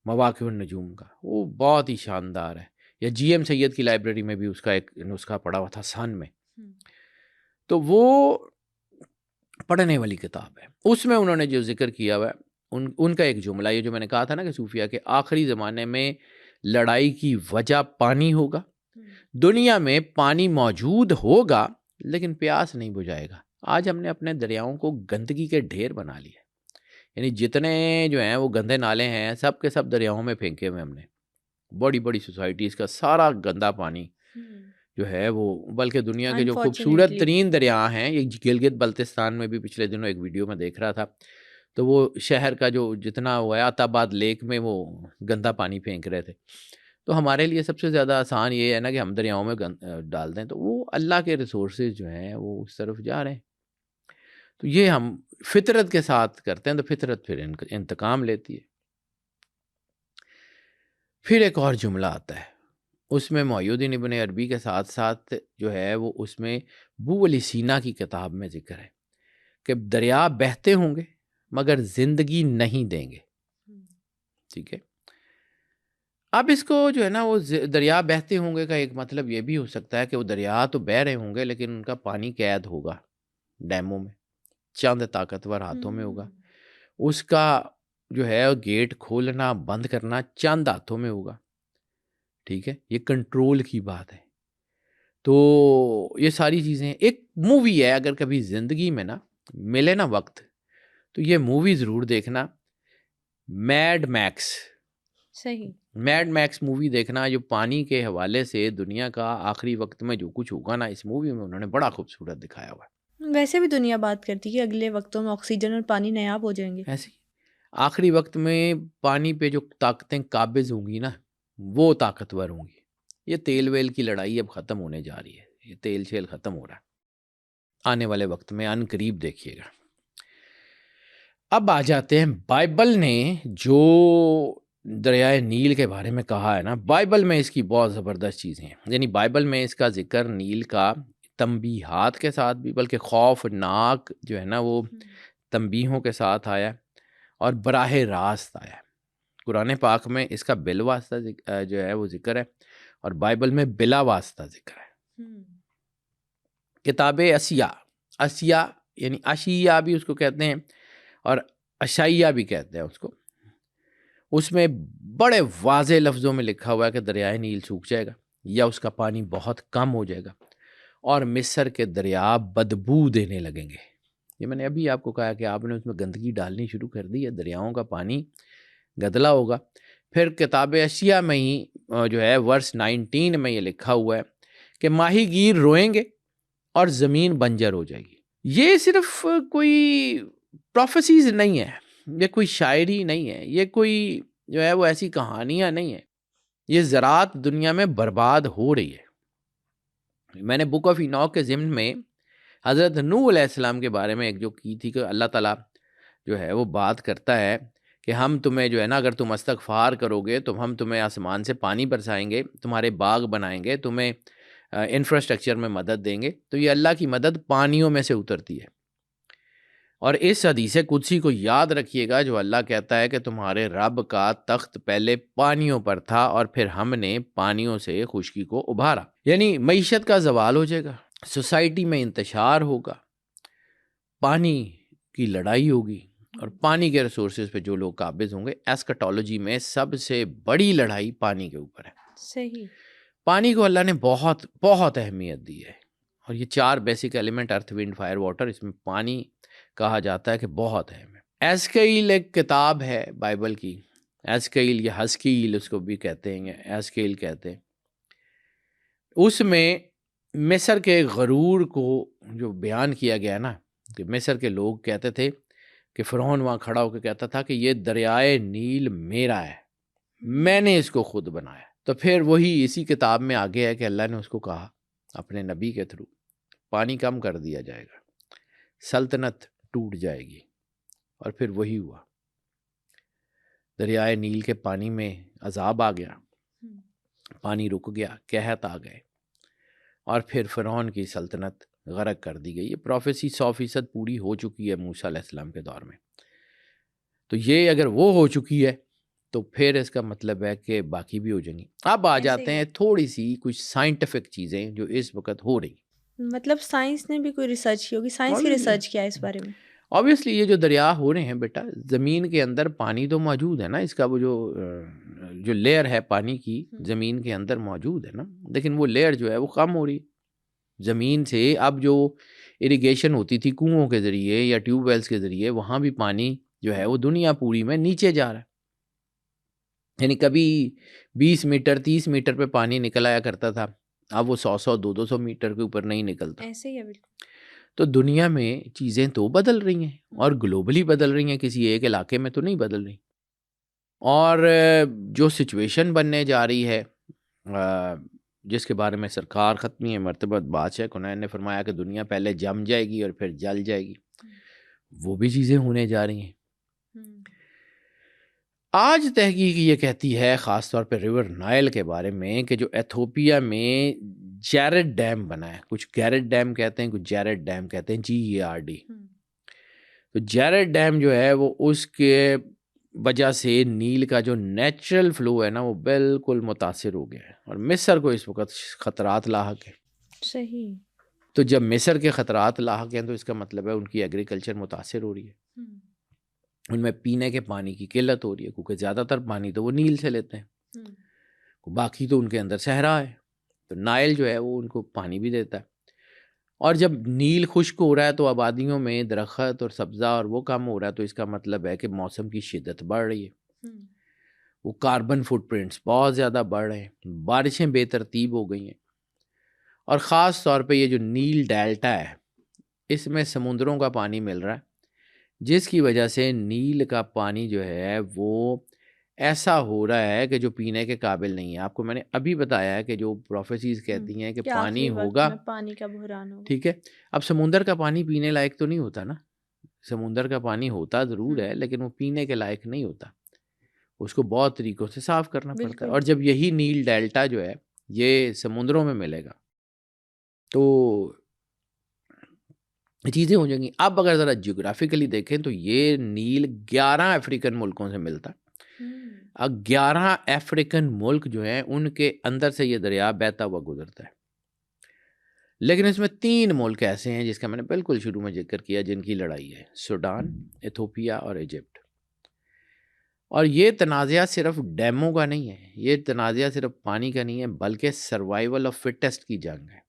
مواقع النجوم کا، وہ بہت ہی شاندار ہے. یا جی ایم سید کی لائبریری میں بھی اس کا ایک نسخہ پڑا ہوا تھا سن میں. تو وہ پڑھنے والی کتاب ہے. اس میں انہوں نے جو ذکر کیا ہوا ہے ان کا ایک جملہ، یہ جو میں نے کہا تھا نا کہ صوفیاء کے آخری زمانے میں لڑائی کی وجہ پانی ہوگا، دنیا میں پانی موجود ہوگا لیکن پیاس نہیں بجھائے گا. آج ہم نے اپنے دریاؤں کو گندگی کے ڈھیر بنا لیا. یعنی جتنے جو ہیں وہ گندے نالے ہیں سب کے سب دریاؤں میں پھینکے ہوئے ہم نے. بڑی بڑی سوسائٹیز کا سارا گندا پانی جو ہے وہ، بلکہ دنیا کے جو خوبصورت ترین دریا ہیں، یہ گلگت بلتستان میں بھی پچھلے دنوں ایک ویڈیو میں دیکھ رہا تھا، تو وہ شہر کا جو جتنا وہ ہے آتا آباد لیک میں وہ گندا پانی پھینک رہے تھے. تو ہمارے لیے سب سے زیادہ آسان یہ ہے نا کہ ہم دریاؤں میں ڈال دیں، تو وہ اللہ کے ریسورسز جو ہیں وہ اس طرف جا رہے ہیں. تو یہ ہم فطرت کے ساتھ کرتے ہیں تو فطرت پھر انتقام لیتی ہے. پھر ایک اور جملہ آتا ہے اس میں محی الدین ابن عربی کے ساتھ ساتھ جو ہے وہ اس میں ابو علی سینا کی کتاب میں ذکر ہے کہ دریا بہتے ہوں گے مگر زندگی نہیں دیں گے. ٹھیک ہے، اب اس کو جو ہے نا وہ دریا بہتے ہوں گے کا ایک مطلب یہ بھی ہو سکتا ہے کہ وہ دریا تو بہہ رہے ہوں گے لیکن ان کا پانی قید ہوگا ڈیموں میں، چند طاقتور ہاتھوں میں ہوگا. اس کا جو ہے گیٹ کھولنا بند کرنا چند ہاتھوں میں ہوگا. ٹھیک ہے، یہ کنٹرول کی بات ہے. تو یہ ساری چیزیں، ایک مووی ہے اگر کبھی زندگی میں نا ملے نا وقت تو یہ مووی ضرور دیکھنا، میڈ میکس. صحیح، میڈ میکس مووی دیکھنا، جو پانی کے حوالے سے دنیا کا آخری وقت میں جو کچھ ہوگا نا اس مووی میں انہوں نے بڑا خوبصورت دکھایا ہوا ہے. ویسے بھی دنیا بات کرتی ہے اگلے وقتوں میں آکسیجن اور پانی نایاب ہو جائیں گے. ایسے آخری وقت میں پانی پہ جو طاقتیں قابض ہوں گی نا وہ طاقتور ہوں گی. یہ تیل ویل کی لڑائی اب ختم ہونے جا رہی ہے، یہ تیل شیل ختم ہو رہا ہے آنے والے وقت میں، ان قریب دیکھیے گا. اب آ جاتے ہیں بائبل نے جو دریائے نیل کے بارے میں کہا ہے نا، بائبل میں اس کی بہت زبردست چیزیں ہیں. یعنی بائبل میں اس کا ذکر نیل کا تنبیہات کے ساتھ بھی، بلکہ خوفناک جو ہے نا وہ تنبیہوں کے ساتھ آیا اور براہ راست آیا. قرآن پاک میں اس کا بالواسطہ جو ہے وہ ذکر ہے اور بائبل میں بلا واسطہ ذکر ہے. کتاب اسیا یعنی اشیاء بھی اس کو کہتے ہیں اور اشعیہ بھی کہتے ہیں اس کو، اس میں بڑے واضح لفظوں میں لکھا ہوا ہے کہ دریائے نیل سوکھ جائے گا یا اس کا پانی بہت کم ہو جائے گا اور مصر کے دریا بدبو دینے لگیں گے. یہ میں نے ابھی آپ کو کہا کہ آپ نے اس میں گندگی ڈالنی شروع کر دی ہے، دریاؤں کا پانی گدلا ہوگا. پھر کتاب اشیاء میں ہی جو ہے ورس 19 میں یہ لکھا ہوا ہے کہ ماہی گیر روئیں گے اور زمین بنجر ہو جائے گی. یہ صرف کوئی پروفیسیز نہیں ہے، یہ کوئی شاعری نہیں ہے، یہ کوئی جو ہے وہ ایسی کہانیاں نہیں ہیں. یہ زراعت دنیا میں برباد ہو رہی ہے. میں نے بک آف اینوک کے ضمن میں حضرت نوح علیہ السلام کے بارے میں ایک جو کی تھی کہ اللہ تعالیٰ جو ہے وہ بات کرتا ہے کہ ہم تمہیں جو ہے نا اگر تم استغفار کرو گے تو ہم تمہیں آسمان سے پانی برسائیں گے، تمہارے باغ بنائیں گے، تمہیں انفراسٹرکچر میں مدد دیں گے. تو یہ اللہ کی مدد پانیوں میں سے اترتی ہے. اور اس حدیث قدسی کو یاد رکھیے گا جو اللہ کہتا ہے کہ تمہارے رب کا تخت پہلے پانیوں پر تھا اور پھر ہم نے پانیوں سے خشکی کو ابھارا. یعنی معیشت کا زوال ہو جائے گا، سوسائٹی میں انتشار ہوگا، پانی کی لڑائی ہوگی، اور پانی کے ریسورسز پہ جو لوگ قابض ہوں گے. ایسکٹالوجی میں سب سے بڑی لڑائی پانی کے اوپر ہے. صحیح. پانی کو اللہ نے بہت بہت اہمیت دی ہے، اور یہ 4 بیسک ایلیمنٹ ارتھ ونڈ فائر واٹر، اس میں پانی کہا جاتا ہے کہ بہت اہم ہے. ایسکیل ایک کتاب ہے بائبل کی، ایسکیل یا ہسکیل اس کو بھی کہتے ہیں، ایسکیل کہتے ہیں. اس میں مصر کے غرور کو جو بیان کیا گیا نا، کہ مصر کے لوگ کہتے تھے کہ فرعون وہاں کھڑا ہو کے کہتا تھا کہ یہ دریائے نیل میرا ہے، میں نے اس کو خود بنایا. تو پھر وہی اسی کتاب میں آگے ہے کہ اللہ نے اس کو کہا اپنے نبی کے تھرو پانی کم کر دیا جائے گا، سلطنت ٹوٹ جائے گی. اور پھر وہی ہوا، دریائے نیل کے پانی میں عذاب آ گیا، پانی رک گیا، قحط آ گئے، اور پھر فرعون کی سلطنت غرق کر دی گئی. یہ پروفیسی 100% پوری ہو چکی ہے موسیٰ علیہ السلام کے دور میں. تو یہ اگر وہ ہو چکی ہے تو پھر اس کا مطلب ہے کہ باقی بھی ہو جائیں گی. اب آ جاتے ہیں تھوڑی سی کچھ سائنٹیفک چیزیں جو اس وقت ہو رہی. مطلب سائنس نے بھی کوئی ریسرچ کی ہوگی، سائنس کی ریسرچ کیا ہے اس بارے میں؟ آبویسلی یہ جو دریا ہو رہے ہیں بیٹا، زمین کے اندر پانی تو موجود ہے نا، اس کا وہ جو لیئر ہے پانی کی زمین کے اندر موجود ہے نا، لیکن وہ لیئر جو ہے وہ کم ہو رہی ہے زمین سے. اب جو اریگیشن ہوتی تھی کنوؤں کے ذریعے یا ٹیوب ویلز کے ذریعے، وہاں بھی پانی جو ہے وہ دنیا پوری میں نیچے جا رہا ہے. یعنی کبھی 20 میٹر 30 میٹر پہ پانی نکل آیا کرتا تھا، اب وہ 100 200 میٹر کے اوپر نہیں نکلتا. ایسے ہی ہے بالکل. تو دنیا میں چیزیں تو بدل رہی ہیں، اور گلوبلی بدل رہی ہیں، کسی ایک علاقے میں تو نہیں بدل رہی. اور جو سچویشن بننے جا رہی ہے، جس کے بارے میں سرکار ختمی مرتبہ بادشاہ کنین نے فرمایا کہ دنیا پہلے جم جائے گی اور پھر جل جائے گی، وہ بھی چیزیں ہونے جا رہی ہیں. آج تحقیق یہ کہتی ہے خاص طور پہ ریور نائل کے بارے میں کہ جو ایتھوپیا میں جیرڈ ڈیم بنا ہے، کچھ گیرڈ ڈیم کہتے ہیں، کچھ جیرڈ ڈیم کہتے ہیں، GERD. تو جیرڈ ڈیم جو ہے وہ اس کے وجہ سے نیل کا جو نیچرل فلو ہے نا وہ بالکل متاثر ہو گیا ہے، اور مصر کو اس وقت خطرات لاحق ہیں. صحیح. تو جب مصر کے خطرات لاحق ہیں تو اس کا مطلب ہے ان کی ایگریکلچر متاثر ہو رہی ہے، ان میں پینے کے پانی کی قلت ہو رہی ہے، کیونکہ زیادہ تر پانی تو وہ نیل سے لیتے ہیں، باقی تو ان کے اندر صحرا ہے. تو نائل جو ہے وہ ان کو پانی بھی دیتا ہے، اور جب نیل خشک ہو رہا ہے تو آبادیوں میں درخت اور سبزہ اور وہ کم ہو رہا ہے، تو اس کا مطلب ہے کہ موسم کی شدت بڑھ رہی ہے، وہ کاربن فٹ پرنٹس بہت زیادہ بڑھ رہے ہیں، بارشیں بے ترتیب ہو گئی ہیں. اور خاص طور پہ یہ جو نیل ڈیلٹا ہے اس میں سمندروں کا پانی مل رہا ہے، جس کی وجہ سے نیل کا پانی جو ہے وہ ایسا ہو رہا ہے کہ جو پینے کے قابل نہیں ہے. آپ کو میں نے ابھی بتایا ہے کہ جو پروفیسیز کہتی ہیں کہ پانی ہوگا، پانی کا بحران ہوگا. ٹھیک ہے. اب سمندر کا پانی پینے لائق تو نہیں ہوتا نا، سمندر کا پانی ہوتا ضرور ہے لیکن وہ پینے کے لائق نہیں ہوتا، اس کو بہت طریقوں سے صاف کرنا پڑتا ہے. اور جب یہی نیل ڈیلٹا جو ہے یہ سمندروں میں ملے گا تو چیزیں ہو جائیں گی. اب اگر ذرا جیوگرافیکلی دیکھیں تو یہ نیل 11 افریقن ملکوں سے ملتا ہے. اب 11 افریقن ملک جو ہیں ان کے اندر سے یہ دریا بہتا ہوا گزرتا ہے، لیکن اس میں 3 ملک ایسے ہیں جس کا میں نے بالکل شروع میں ذکر کیا، جن کی لڑائی ہے، سوڈان، ایتھوپیا اور ایجپٹ. اور یہ تنازعہ صرف ڈیموں کا نہیں ہے، یہ تنازعہ صرف پانی کا نہیں ہے، بلکہ سروائیول آف فٹسٹ کی جنگ ہے.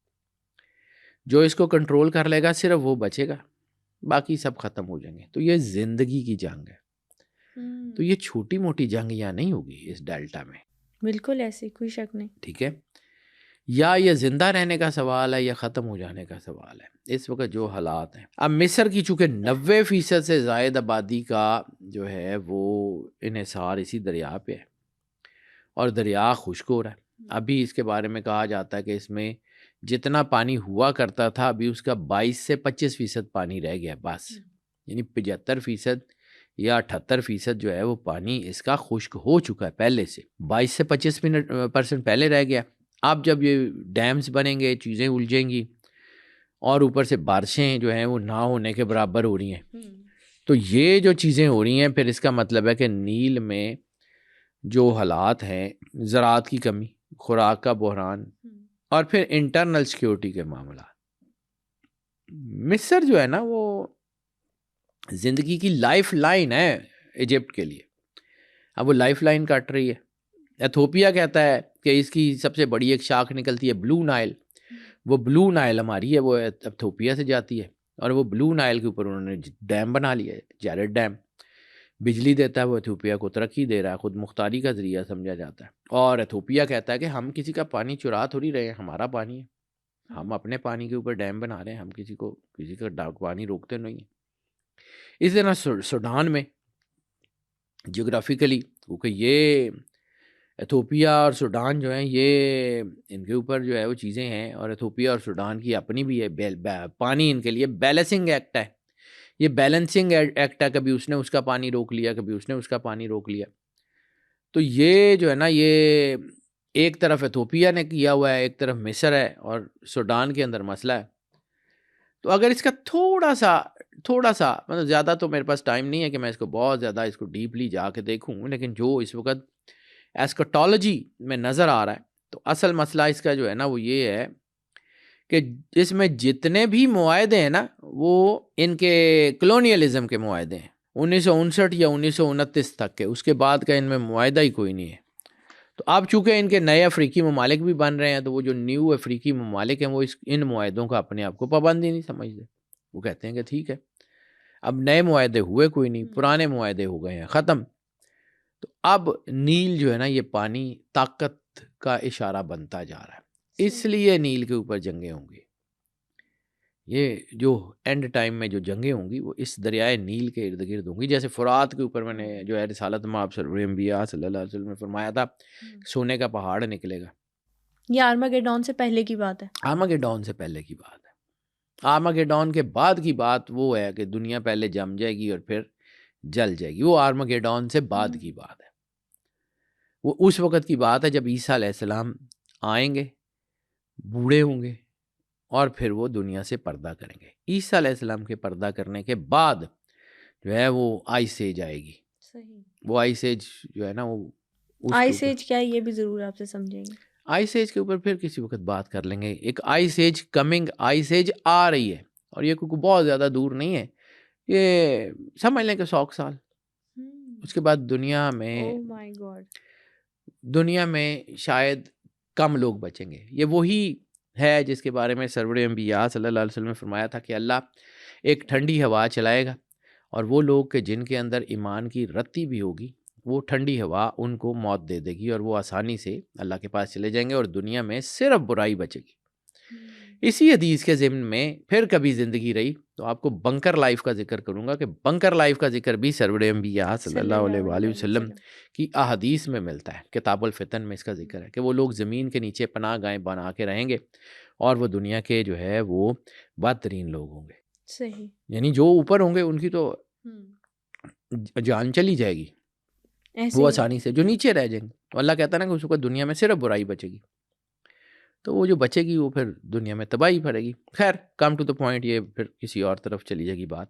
جو اس کو کنٹرول کر لے گا صرف وہ بچے گا، باقی سب ختم ہو جائیں گے. تو یہ زندگی کی جنگ ہے. تو یہ چھوٹی موٹی جنگ یہاں نہیں ہوگی اس ڈیلٹا میں، بالکل ایسی کوئی شک نہیں. ٹھیک ہے. یا یہ زندہ رہنے کا سوال ہے یا ختم ہو جانے کا سوال ہے اس وقت جو حالات ہیں. اب مصر کی چونکہ 90% سے زائد آبادی کا جو ہے وہ انحصار اسی دریا پہ ہے، اور دریا خشک ہو رہا ہے. ابھی اس کے بارے میں کہا جاتا ہے کہ اس میں جتنا پانی ہوا کرتا تھا ابھی اس کا 22 سے 25% پانی رہ گیا بس. یعنی 75% یا 78% جو ہے وہ پانی اس کا خشک ہو چکا ہے پہلے سے، 22 سے 25% پہلے رہ گیا. اب جب یہ ڈیمز بنیں گے چیزیں الجھیں گی، اور اوپر سے بارشیں جو ہیں وہ نہ ہونے کے برابر ہو رہی ہیں. تو یہ جو چیزیں ہو رہی ہیں پھر اس کا مطلب ہے کہ نیل میں جو حالات ہیں، زراعت کی کمی، خوراک کا بحران اور پھر انٹرنل سیکیورٹی کے معاملات. مصر جو ہے نا وہ زندگی کی لائف لائن ہے ایجپٹ کے لیے. اب وہ لائف لائن کٹ رہی ہے. ایتھوپیا کہتا ہے کہ اس کی سب سے بڑی ایک شاخ نکلتی ہے بلو نائل. وہ بلو نائل ہماری ہے، وہ ایتھوپیا سے جاتی ہے، اور وہ بلو نائل کے اوپر انہوں نے ڈیم بنا لیا ہے، جیرٹ ڈیم. بجلی دیتا ہے وہ، ایتھوپیا کو ترقی دے رہا ہے، خود مختاری کا ذریعہ سمجھا جاتا ہے. اور ایتھوپیا کہتا ہے کہ ہم کسی کا پانی چرا تھوڑی رہے ہیں، ہمارا پانی ہے، ہم اپنے پانی کے اوپر ڈیم بنا رہے ہیں، ہم کسی کا پانی روکتے نہیں ہیں. اس طرح سوڈان میں جغرافیکلی، کیونکہ یہ ایتھوپیا اور سوڈان جو ہیں یہ ان کے اوپر جو ہے وہ چیزیں ہیں، اور ایتھوپیا اور سوڈان کی اپنی بھی ہے. پانی ان کے لیے بیلنسنگ ایکٹ ہے. یہ بیلنسنگ ایکٹ ہے، کبھی اس نے اس کا پانی روک لیا، کبھی اس نے اس کا پانی روک لیا. تو یہ جو ہے نا یہ ایک طرف ایتھوپیا نے کیا ہوا ہے، ایک طرف مصر ہے، اور سوڈان کے اندر مسئلہ ہے. تو اگر اس کا تھوڑا سا مطلب، زیادہ تو میرے پاس ٹائم نہیں ہے کہ میں اس کو بہت زیادہ اس کو ڈیپلی جا کے دیکھوں، لیکن جو اس وقت ایسکٹالوجی میں نظر آ رہا ہے، تو اصل مسئلہ اس کا جو ہے نا وہ یہ ہے کہ اس میں جتنے بھی معاہدے ہیں نا وہ ان کے کلونیلزم کے معاہدے ہیں، 1959 یا 1929 تک کے. اس کے بعد کا ان میں معاہدہ ہی کوئی نہیں ہے. تو اب چونکہ ان کے نئے افریقی ممالک بھی بن رہے ہیں، تو وہ جو نیو افریقی ممالک ہیں وہ ان معاہدوں کا اپنے آپ کو پابندی نہیں سمجھتے. وہ کہتے ہیں کہ ٹھیک ہے، اب نئے معاہدے ہوئے کوئی نہیں، پرانے معاہدے ہو گئے ہیں، ختم. تو اب نیل جو ہے نا یہ پانی طاقت کا اشارہ بنتا جا رہا ہے، اس لیے نیل کے اوپر جنگیں ہوں گی. یہ جو اینڈ ٹائم میں جو جنگیں ہوں گی وہ اس دریائے نیل کے ارد گرد ہوں گی. جیسے فرات کے اوپر میں نے جو ہے رسالت مآب انبیاء صلی اللہ علیہ وسلم نے فرمایا تھا سونے کا پہاڑ نکلے گا. یہ آرماگیڈون سے پہلے کی بات ہے. آرماگیڈون سے پہلے کی بات ہے. آرماگیڈون کے بعد کی بات وہ ہے کہ دنیا پہلے جم جائے گی اور پھر جل جائے گی. وہ آرماگیڈون سے بعد کی بات ہے. وہ اس وقت کی بات ہے جب عیسیٰ علیہ السلام آئیں گے، بوڑھے ہوں گے، اور پھر وہ دنیا سے پردہ کریں گے. عیسیٰ علیہ السلام کے پردہ کرنے کے بعد جو ہے وہ آئس ایج آئے گی. صحیح. وہ آئس ایج جو ہے نا وہ آئس ایج کیا ہے یہ بھی ضرور آپ سے سمجھیں گے. آئس ایج کے اوپر پھر کسی وقت بات کر لیں گے. ایک ice age coming, ice age آ رہی ہے، اور یہ کوئی بہت زیادہ دور نہیں ہے. یہ سمجھ لیں کہ 100 سال. اس کے بعد دنیا میں شاید کم لوگ بچیں گے. یہ وہی ہے جس کے بارے میں سرور انبیاء صلی اللہ علیہ وسلم نے فرمایا تھا کہ اللہ ایک ٹھنڈی ہوا چلائے گا، اور وہ لوگ کہ جن کے اندر ایمان کی رتی بھی ہوگی، وہ ٹھنڈی ہوا ان کو موت دے دے گی، اور وہ آسانی سے اللہ کے پاس چلے جائیں گے، اور دنیا میں صرف برائی بچے گی. اسی حدیث کے ضمن میں پھر کبھی زندگی رہی تو آپ کو بنکر لائف کا ذکر کروں گا، کہ بنکر لائف کا ذکر بھی سرور انبیاء صلی اللہ علیہ وآلہ وسلم کی احادیث میں ملتا ہے. کتاب الفتن میں اس کا ذکر ہے کہ وہ لوگ زمین کے نیچے پناہ گاہیں بنا کے رہیں گے، اور وہ دنیا کے جو ہے وہ بدترین لوگ ہوں گے. صحیح. یعنی جو اوپر ہوں گے ان کی تو جان چلی جائے گی وہ آسانی سے، جو نیچے رہ جائیں گے. تو اللہ کہتا ہے نا کہ اس کو دنیا میں صرف برائی بچے گی، تو وہ جو بچے گی وہ پھر دنیا میں تباہی پڑے گی. خیر، کم ٹو دا پوائنٹ، یہ پھر کسی اور طرف چلی جائے گی بات.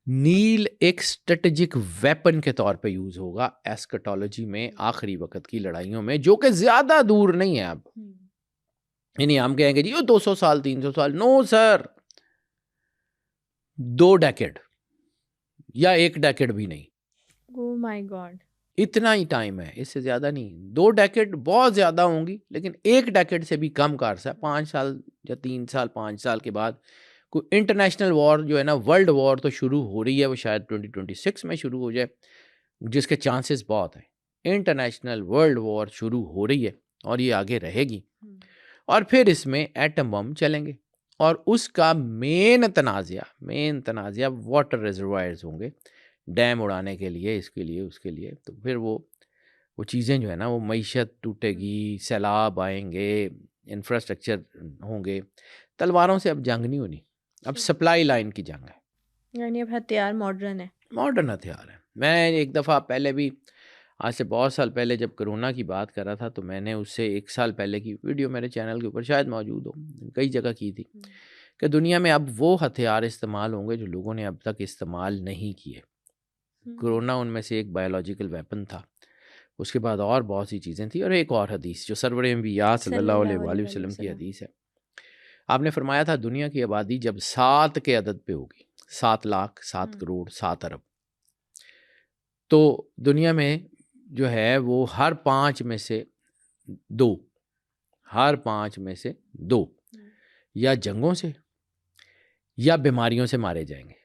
نیل ایک اسٹریٹجک ویپن کے طور پہ یوز ہوگا ایسکٹالوجی میں، آخری وقت کی لڑائیوں میں، جو کہ زیادہ دور نہیں ہے. اب یعنی ہم کہیں گے جی 200 سال 300 سال، نو سر، 2 ڈیکیڈ یا 1 ڈیکیڈ بھی نہیں. Oh my God. اتنا ہی ٹائم ہے، اس سے زیادہ نہیں. 2 ڈیکیڈ بہت زیادہ ہوں گی، لیکن 1 ڈیکیڈ سے بھی کم کا عرصہ، 5 سال یا 3 سال 5 سال کے بعد کوئی انٹرنیشنل وار جو ہے نا، ورلڈ وار تو شروع ہو رہی ہے، وہ شاید 2026 میں شروع ہو جائے، جس کے چانسز بہت ہیں. انٹرنیشنل ورلڈ وار شروع ہو رہی ہے، اور یہ آگے رہے گی. اور پھر اس میں ایٹم بم چلیں گے، اور اس کا مین تنازعہ واٹر ریزروائرز ہوں گے، ڈیم اڑانے کے لیے، اس کے لیے اس کے لیے. تو پھر وہ چیزیں جو ہے نا، وہ معیشت ٹوٹے گی، سیلاب آئیں گے، انفراسٹرکچر ہوں گے. تلواروں سے اب جنگ نہیں ہونی، اب سپلائی لائن کی جنگ ہے. یعنی اب ہتھیار ماڈرن ہتھیار ہے. میں ایک دفعہ پہلے بھی آج سے بہت سال پہلے جب کرونا کی بات کر رہا تھا تو میں نے اس سے 1 سال پہلے کی ویڈیو میرے چینل کے اوپر شاید موجود ہو، کئی جگہ کی تھی کہ دنیا میں اب وہ ہتھیار استعمال ہوں گے جو لوگوں نے اب تک استعمال نہیں کیے. کرونا ان میں سے ایک بایولوجیکل ویپن تھا، اس کے بعد اور بہت سی چیزیں تھیں، اور ایک اور حدیث جو سرور انبیاء صلی اللہ علیہ وآلہ وسلم کی حدیث ہے. آپ نے فرمایا تھا دنیا کی آبادی جب 7 کے عدد پہ ہوگی، 7 لاکھ 7 کروڑ 7 ارب، تو دنیا میں جو ہے وہ ہر 5 میں سے 2 یا جنگوں سے یا بیماریوں سے مارے جائیں گے.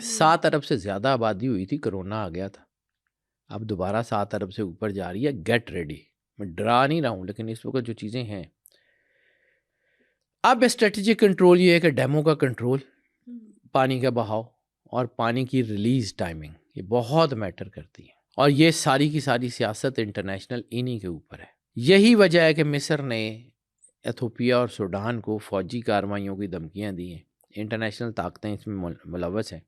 7 ارب سے زیادہ آبادی ہوئی تھی، کرونا آ گیا تھا، اب دوبارہ 7 ارب سے اوپر جا رہی ہے. Get ready. میں ڈرا نہیں رہا ہوں، لیکن اس وقت جو چیزیں ہیں، اب اسٹریٹجک کنٹرول یہ ہے کہ ڈیموں کا کنٹرول، پانی کا بہاؤ اور پانی کی ریلیز ٹائمنگ، یہ بہت میٹر کرتی ہے، اور یہ ساری کی ساری سیاست انٹرنیشنل انہی کے اوپر ہے. یہی وجہ ہے کہ مصر نے ایتھوپیا اور سوڈان کو فوجی کارروائیوں کی دھمکیاں دی ہیں. انٹرنیشنل طاقتیں اس میں ملوث ہیں،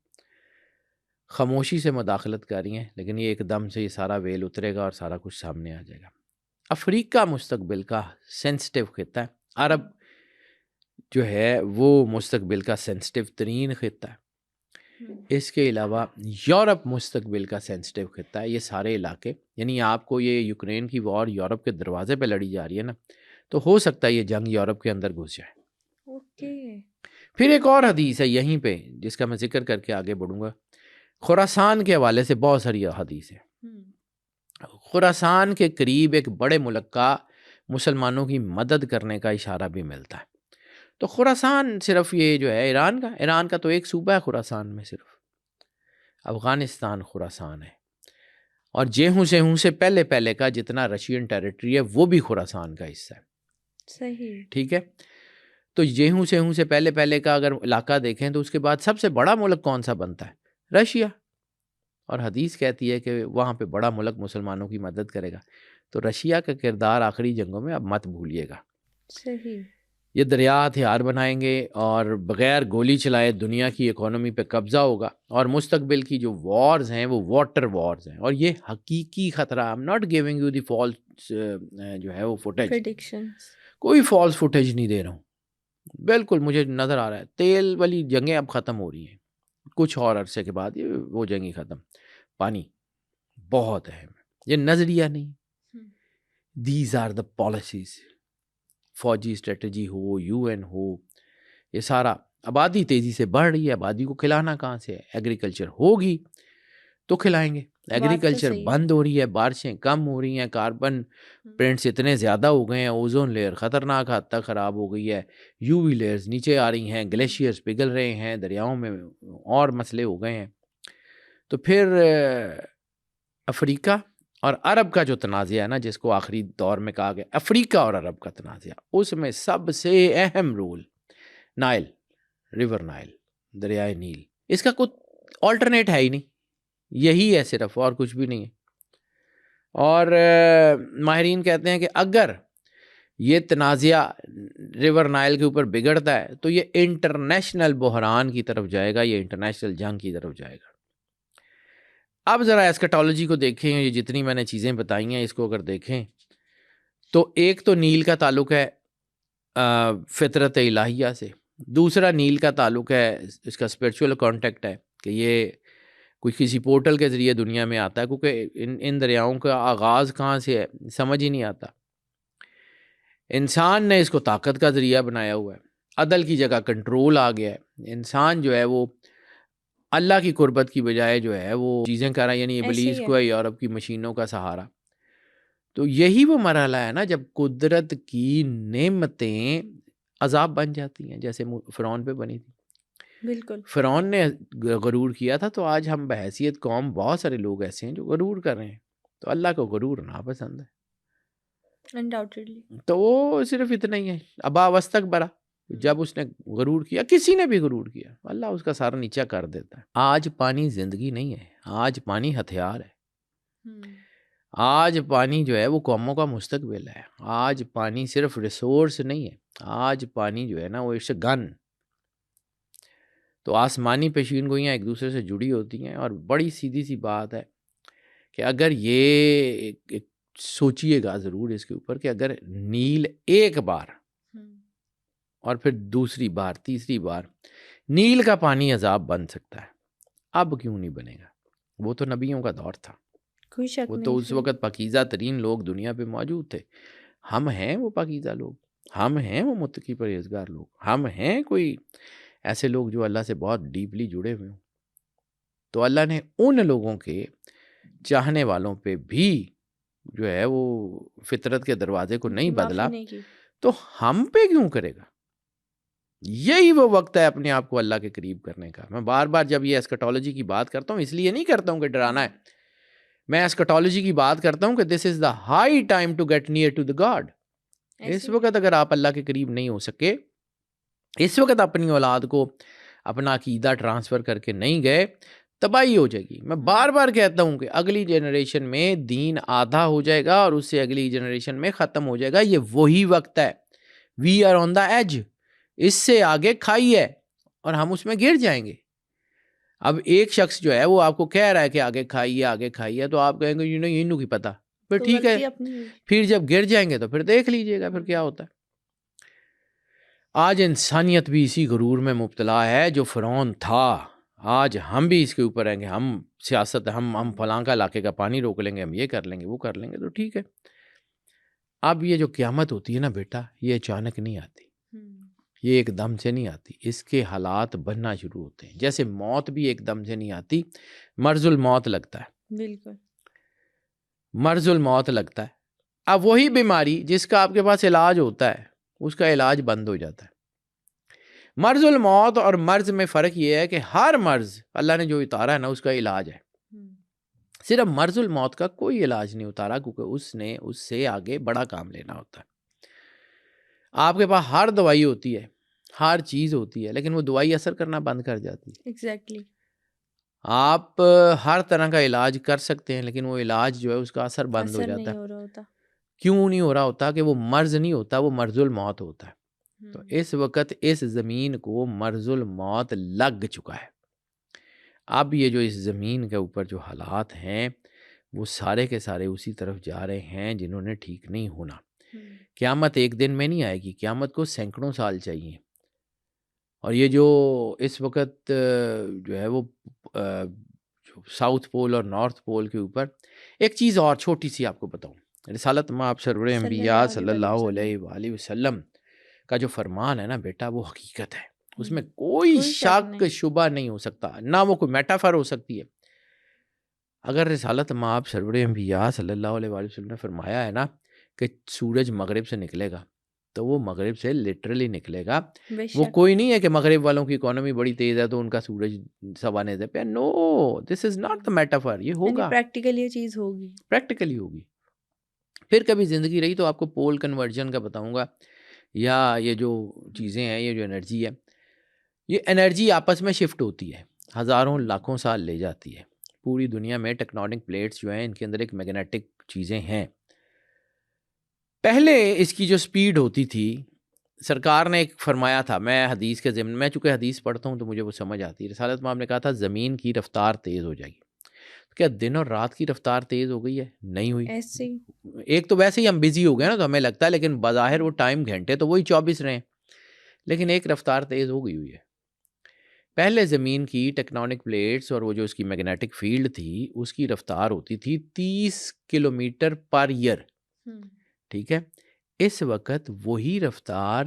خاموشی سے مداخلت کر رہی ہیں، لیکن یہ ایک دم سے یہ سارا ویل اترے گا اور سارا کچھ سامنے آ جائے گا. افریقہ مستقبل کا سینسٹیو خطہ ہے، عرب جو ہے وہ مستقبل کا سینسٹیو ترین خطہ ہے. اس کے علاوہ یورپ مستقبل کا سینسٹیو خطہ ہے. یہ سارے علاقے، یعنی آپ کو یہ یوکرین کی وار یورپ کے دروازے پہ لڑی جا رہی ہے نا، تو ہو سکتا ہے یہ جنگ یورپ کے اندر گھس جائے. پھر ایک اور حدیث ہے یہیں پہ جس کا میں ذکر کر کے آگے بڑھوں گا. خراسان کے حوالے سے بہت ساری حدیث ہے. خراسان کے قریب ایک بڑے ملک کا مسلمانوں کی مدد کرنے کا اشارہ بھی ملتا ہے. تو خراسان صرف یہ جو ہے ایران کا تو ایک صوبہ ہے خراسان میں، صرف افغانستان خراسان ہے، اور جیہوں سے پہلے کا جتنا رشین ٹیریٹری ہے وہ بھی خراسان کا حصہ ہے. صحیح، ٹھیک ہے. تو جیہوں سے پہلے کا اگر علاقہ دیکھیں تو اس کے بعد سب سے بڑا ملک کون سا بنتا ہے؟ رشیا. اور حدیث کہتی ہے کہ وہاں پہ بڑا ملک مسلمانوں کی مدد کرے گا. تو رشیا کا کردار آخری جنگوں میں اب مت بھولیے گا. صحیح. یہ دریا ہتھیار بنائیں گے اور بغیر گولی چلائے دنیا کی اکانومی پہ قبضہ ہوگا، اور مستقبل کی جو وارز ہیں وہ واٹر وارز ہیں، اور یہ حقیقی خطرہ. I'm not giving you the false جو ہے وہ فوٹیج، کوئی فالس فوٹیج نہیں دے رہا ہوں، بالکل مجھے نظر آ رہا ہے تیل والی جنگیں اب ختم ہو رہی ہیں کچھ اور عرصے کے بعد، یہ وہ جنگیں ختم. پانی بہت اہم ہے، یہ نظریہ نہیں. These are the policies. فوجی اسٹریٹجی ہو، UN ہو، یہ سارا. آبادی تیزی سے بڑھ رہی ہے، آبادی کو کھلانا کہاں سے ہے؟ ایگریکلچر ہوگی تو کھلائیں گے. ایگریکلچر بند ہو رہی ہے، بارشیں کم ہو رہی ہیں، کاربن پرنٹس اتنے زیادہ ہو گئے ہیں، اوزون لیئر خطرناک حد تک خراب ہو گئی ہے، UV لیئرز نیچے آ رہی ہیں، گلیشیئرز پگھل رہے ہیں، دریاؤں میں اور مسئلے ہو گئے ہیں. تو پھر افریقہ اور عرب کا جو تنازع ہے نا، جس کو آخری دور میں کہا گیا افریقہ اور عرب کا تنازع، اس میں سب سے اہم رول نائل، ریور نائل، دریائے نیل. اس کا کوئی آلٹرنیٹ ہے ہی نہیں، یہی ہے صرف، اور کچھ بھی نہیں ہے. اور ماہرین کہتے ہیں کہ اگر یہ تنازع ریور نائل کے اوپر بگڑتا ہے تو یہ انٹرنیشنل بحران کی طرف جائے گا، یہ انٹرنیشنل جنگ کی طرف جائے گا. اب ذرا ایسکیٹالوجی کو دیکھیں، یہ جتنی میں نے چیزیں بتائی ہیں اس کو اگر دیکھیں تو ایک تو نیل کا تعلق ہے فطرت الہیہ سے، دوسرا نیل کا تعلق ہے اس کا اسپرچول کانٹیکٹ ہے کہ یہ کوئی کسی پورٹل کے ذریعے دنیا میں آتا ہے، کیونکہ ان دریاؤں کا آغاز کہاں سے ہے سمجھ ہی نہیں آتا. انسان نے اس کو طاقت کا ذریعہ بنایا ہوا ہے، عدل کی جگہ کنٹرول آ گیا ہے. انسان جو ہے وہ اللہ کی قربت کی بجائے جو ہے وہ چیزیں کر رہا ہے، یعنی ابلیس کو ہے یورپ کی مشینوں کا سہارا. تو یہی وہ مرحلہ ہے نا جب قدرت کی نعمتیں عذاب بن جاتی ہیں، جیسے فرعون پہ بنی تھی. بالکل فرعون نے غرور کیا تھا، تو آج ہم بحیثیت قوم بہت سارے لوگ ایسے ہیں جو غرور کر رہے ہیں. تو اللہ کو غرور ناپسند ہے، undoubtedly. تو وہ صرف اتنا ہی ہے. ابا واستکبر، جب اس نے غرور کیا، کسی نے بھی غرور کیا، اللہ اس کا سارا نیچا کر دیتا ہے. آج پانی زندگی نہیں ہے، آج پانی ہتھیار ہے. آج پانی جو ہے وہ قوموں کا مستقبل ہے. آج پانی صرف ریسورس نہیں ہے، آج پانی جو ہے نا وہ اٹس اے گن. تو آسمانی پیشین گوئیاں ایک دوسرے سے جڑی ہوتی ہیں، اور بڑی سیدھی سی بات ہے کہ اگر یہ سوچئے گا ضرور اس کے اوپر کہ اگر نیل ایک بار اور پھر دوسری بار تیسری بار نیل کا پانی عذاب بن سکتا ہے، اب کیوں نہیں بنے گا؟ وہ تو نبیوں کا دور تھا، کوئی شک وہ نہیں تو اس وقت پاکیزہ ترین لوگ دنیا پہ موجود تھے. ہم ہیں وہ پاکیزہ لوگ، ہم ہیں وہ متقی پرہیزگار لوگ، ہم ہیں کوئی ایسے لوگ جو اللہ سے بہت ڈیپلی جڑے ہوئے ہوں. تو اللہ نے ان لوگوں کے چاہنے والوں پہ بھی جو ہے وہ فطرت کے دروازے کو نہیں بدلا، تو ہم پہ کیوں کرے گا؟ یہی وہ وقت ہے اپنے آپ کو اللہ کے قریب کرنے کا. میں بار بار جب یہ ایسکٹالوجی کی بات کرتا ہوں اس لیے نہیں کرتا ہوں کہ ڈرانا ہے، میں ایسکٹالوجی کی بات کرتا ہوں کہ this is the high time to get near to the God. اس وقت اگر آپ اللہ کے قریب نہیں ہو سکے، اس وقت اپنی اولاد کو اپنا عقیدہ ٹرانسفر کر کے نہیں گئے، تباہی ہو جائے گی. میں بار بار کہتا ہوں کہ اگلی جنریشن میں دین آدھا ہو جائے گا اور اس سے اگلی جنریشن میں ختم ہو جائے گا. یہ وہی وقت ہے، we are on the age. اس سے آگے کھائی ہے اور ہم اس میں گر جائیں گے. اب ایک شخص جو ہے وہ آپ کو کہہ رہا ہے کہ آگے کھائیے آگے کھائیے، تو آپ کہیں گے یہ کی پتہ، پھر ٹھیک ہے، پھر جب گر جائیں گے تو پھر دیکھ لیجئے گا پھر کیا ہوتا ہے. آج انسانیت بھی اسی غرور میں مبتلا ہے جو فرعون تھا. آج ہم بھی اس کے اوپر ہیں کہ ہم سیاست، ہم فلاں کا علاقے کا پانی روک لیں گے، ہم یہ کر لیں گے وہ کر لیں گے، تو ٹھیک ہے. اب یہ جو قیامت ہوتی ہے نا بیٹا، یہ اچانک نہیں آتی، یہ ایک دم سے نہیں آتی. اس کے حالات بننا شروع ہوتے ہیں. جیسے موت بھی ایک دم سے نہیں آتی، مرض الموت لگتا ہے. بالکل مرض الموت لگتا ہے. اب وہی بیماری جس کا آپ کے پاس علاج ہوتا ہے اس کا علاج بند ہو جاتا ہے. مرض الموت اور مرض میں فرق یہ ہے کہ ہر مرض اللہ نے جو اتارا ہے نا اس کا علاج ہے. صرف مرض الموت کا کوئی علاج نہیں اتارا، کیونکہ اس نے اس سے آگے بڑا کام لینا ہوتا ہے. آپ کے پاس ہر دوائی ہوتی ہے، ہر چیز ہوتی ہے، لیکن وہ دوائی اثر کرنا بند کر جاتی ہے. ایگزیکٹلی. آپ ہر طرح کا علاج کر سکتے ہیں لیکن وہ علاج جو ہے اس کا اثر بند ہو جاتا ہے. کیوں نہیں ہو رہا ہوتا؟ کہ وہ مرض نہیں ہوتا، وہ مرض الموت ہوتا ہے. تو اس وقت اس زمین کو مرض الموت لگ چکا ہے. اب یہ جو اس زمین کے اوپر جو حالات ہیں وہ سارے کے سارے اسی طرف جا رہے ہیں جنہوں نے ٹھیک نہیں ہونا. قیامت ایک دن میں نہیں آئے گی، قیامت کو سینکڑوں سال چاہیے. اور یہ جو اس وقت جو ہے وہ ساؤتھ پول اور نارتھ پول کے اوپر ایک چیز اور چھوٹی سی آپ کو بتاؤں. رسالت مآب سرور انبیاء صلی اللہ علیہ وآلہ وسلم کا جو فرمان ہے نا بیٹا، وہ حقیقت ہے. اس میں کوئی شک شبہ نہیں ہو سکتا، نہ وہ کوئی میٹافر ہو سکتی ہے. اگر رسالت مآب سرور انبیاء صلی اللہ علیہ وآلہ وسلم نے فرمایا ہے نا کہ سورج مغرب سے نکلے گا، تو وہ مغرب سے لٹرلی نکلے گا. وہ کوئی نہیں ہے کہ مغرب والوں کی اکانومی بڑی تیز ہے تو ان کا سورج سوا نیزے پہ. نو، دس از ناٹ دا میٹافر. یہ ہوگا، پریکٹیکلی یہ چیز ہوگی، پریکٹیکلی ہوگی. پھر کبھی زندگی رہی تو آپ کو پول کنورژن کا بتاؤں گا، یا یہ جو چیزیں ہیں، یہ جو انرجی ہے، یہ انرجی آپس میں شفٹ ہوتی ہے، ہزاروں لاکھوں سال لے جاتی ہے. پوری دنیا میں ٹیکٹونک پلیٹس جو ہیں ان کے اندر ایک میگنیٹک چیزیں ہیں. پہلے اس کی جو سپیڈ ہوتی تھی، سرکار نے ایک فرمایا تھا، میں حدیث کے ضمن میں چونکہ حدیث پڑھتا ہوں تو مجھے وہ سمجھ آتی ہے. رسالت مآب نے کہا تھا زمین کی رفتار تیز ہو جائے گی. کیا دن اور رات کی رفتار تیز ہو گئی ہے؟ نہیں ہوئی. ایک تو ویسے ہی ہم بزی ہو گئے نا تو ہمیں لگتا ہے، لیکن بظاہر وہ ٹائم گھنٹے تو وہی 24 رہے ہیں، لیکن ایک رفتار تیز ہو گئی ہوئی ہے. پہلے زمین کی ٹیکٹونک پلیٹس اور وہ جو اس کی میگنیٹک فیلڈ تھی اس کی رفتار ہوتی تھی 30 کلومیٹر پر ایئر. ٹھیک ہے، اس وقت وہی رفتار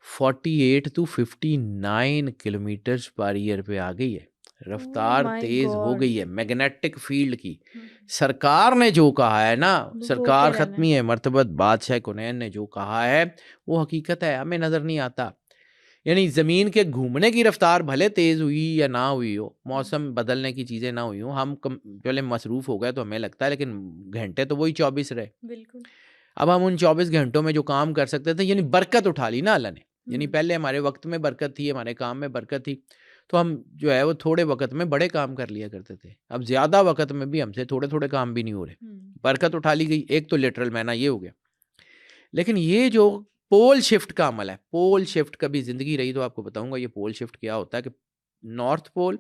48 to 59 کلومیٹر پر ایئر پہ آ گئی ہے. رفتار تیز ہو گئی ہے میگنیٹک فیلڈ کی. سرکار نے جو کہا ہے نا، سرکار ختمی ہے مرتبت بادشاہ کونین نے جو کہا ہے وہ حقیقت ہے، ہمیں نظر نہیں آتا. یعنی زمین کے گھومنے کی رفتار بھلے تیز ہوئی یا نہ ہوئی ہو، موسم بدلنے کی چیزیں نہ ہوئی ہوں، ہم پہلے مصروف ہو گئے تو ہمیں لگتا ہے، لیکن گھنٹے تو وہی 24 رہے. بالکل. اب ہم ان 24 گھنٹوں میں جو کام کر سکتے تھے، یعنی برکت اٹھا لی نا اللہ نے. یعنی پہلے ہمارے وقت میں برکت تھی، ہمارے کام میں برکت تھی، تو ہم جو ہے وہ تھوڑے وقت میں بڑے کام کر لیا کرتے تھے. اب زیادہ وقت میں بھی ہم سے تھوڑے تھوڑے کام بھی نہیں ہو رہے، برکت اٹھا لی گئی. ایک تو لٹرل معنی یہ ہو گیا. لیکن یہ جو پول شفٹ کا عمل ہے، پول شفٹ کبھی زندگی رہی تو آپ کو بتاؤں گا یہ پول شفٹ کیا ہوتا ہے. کہ نارتھ پول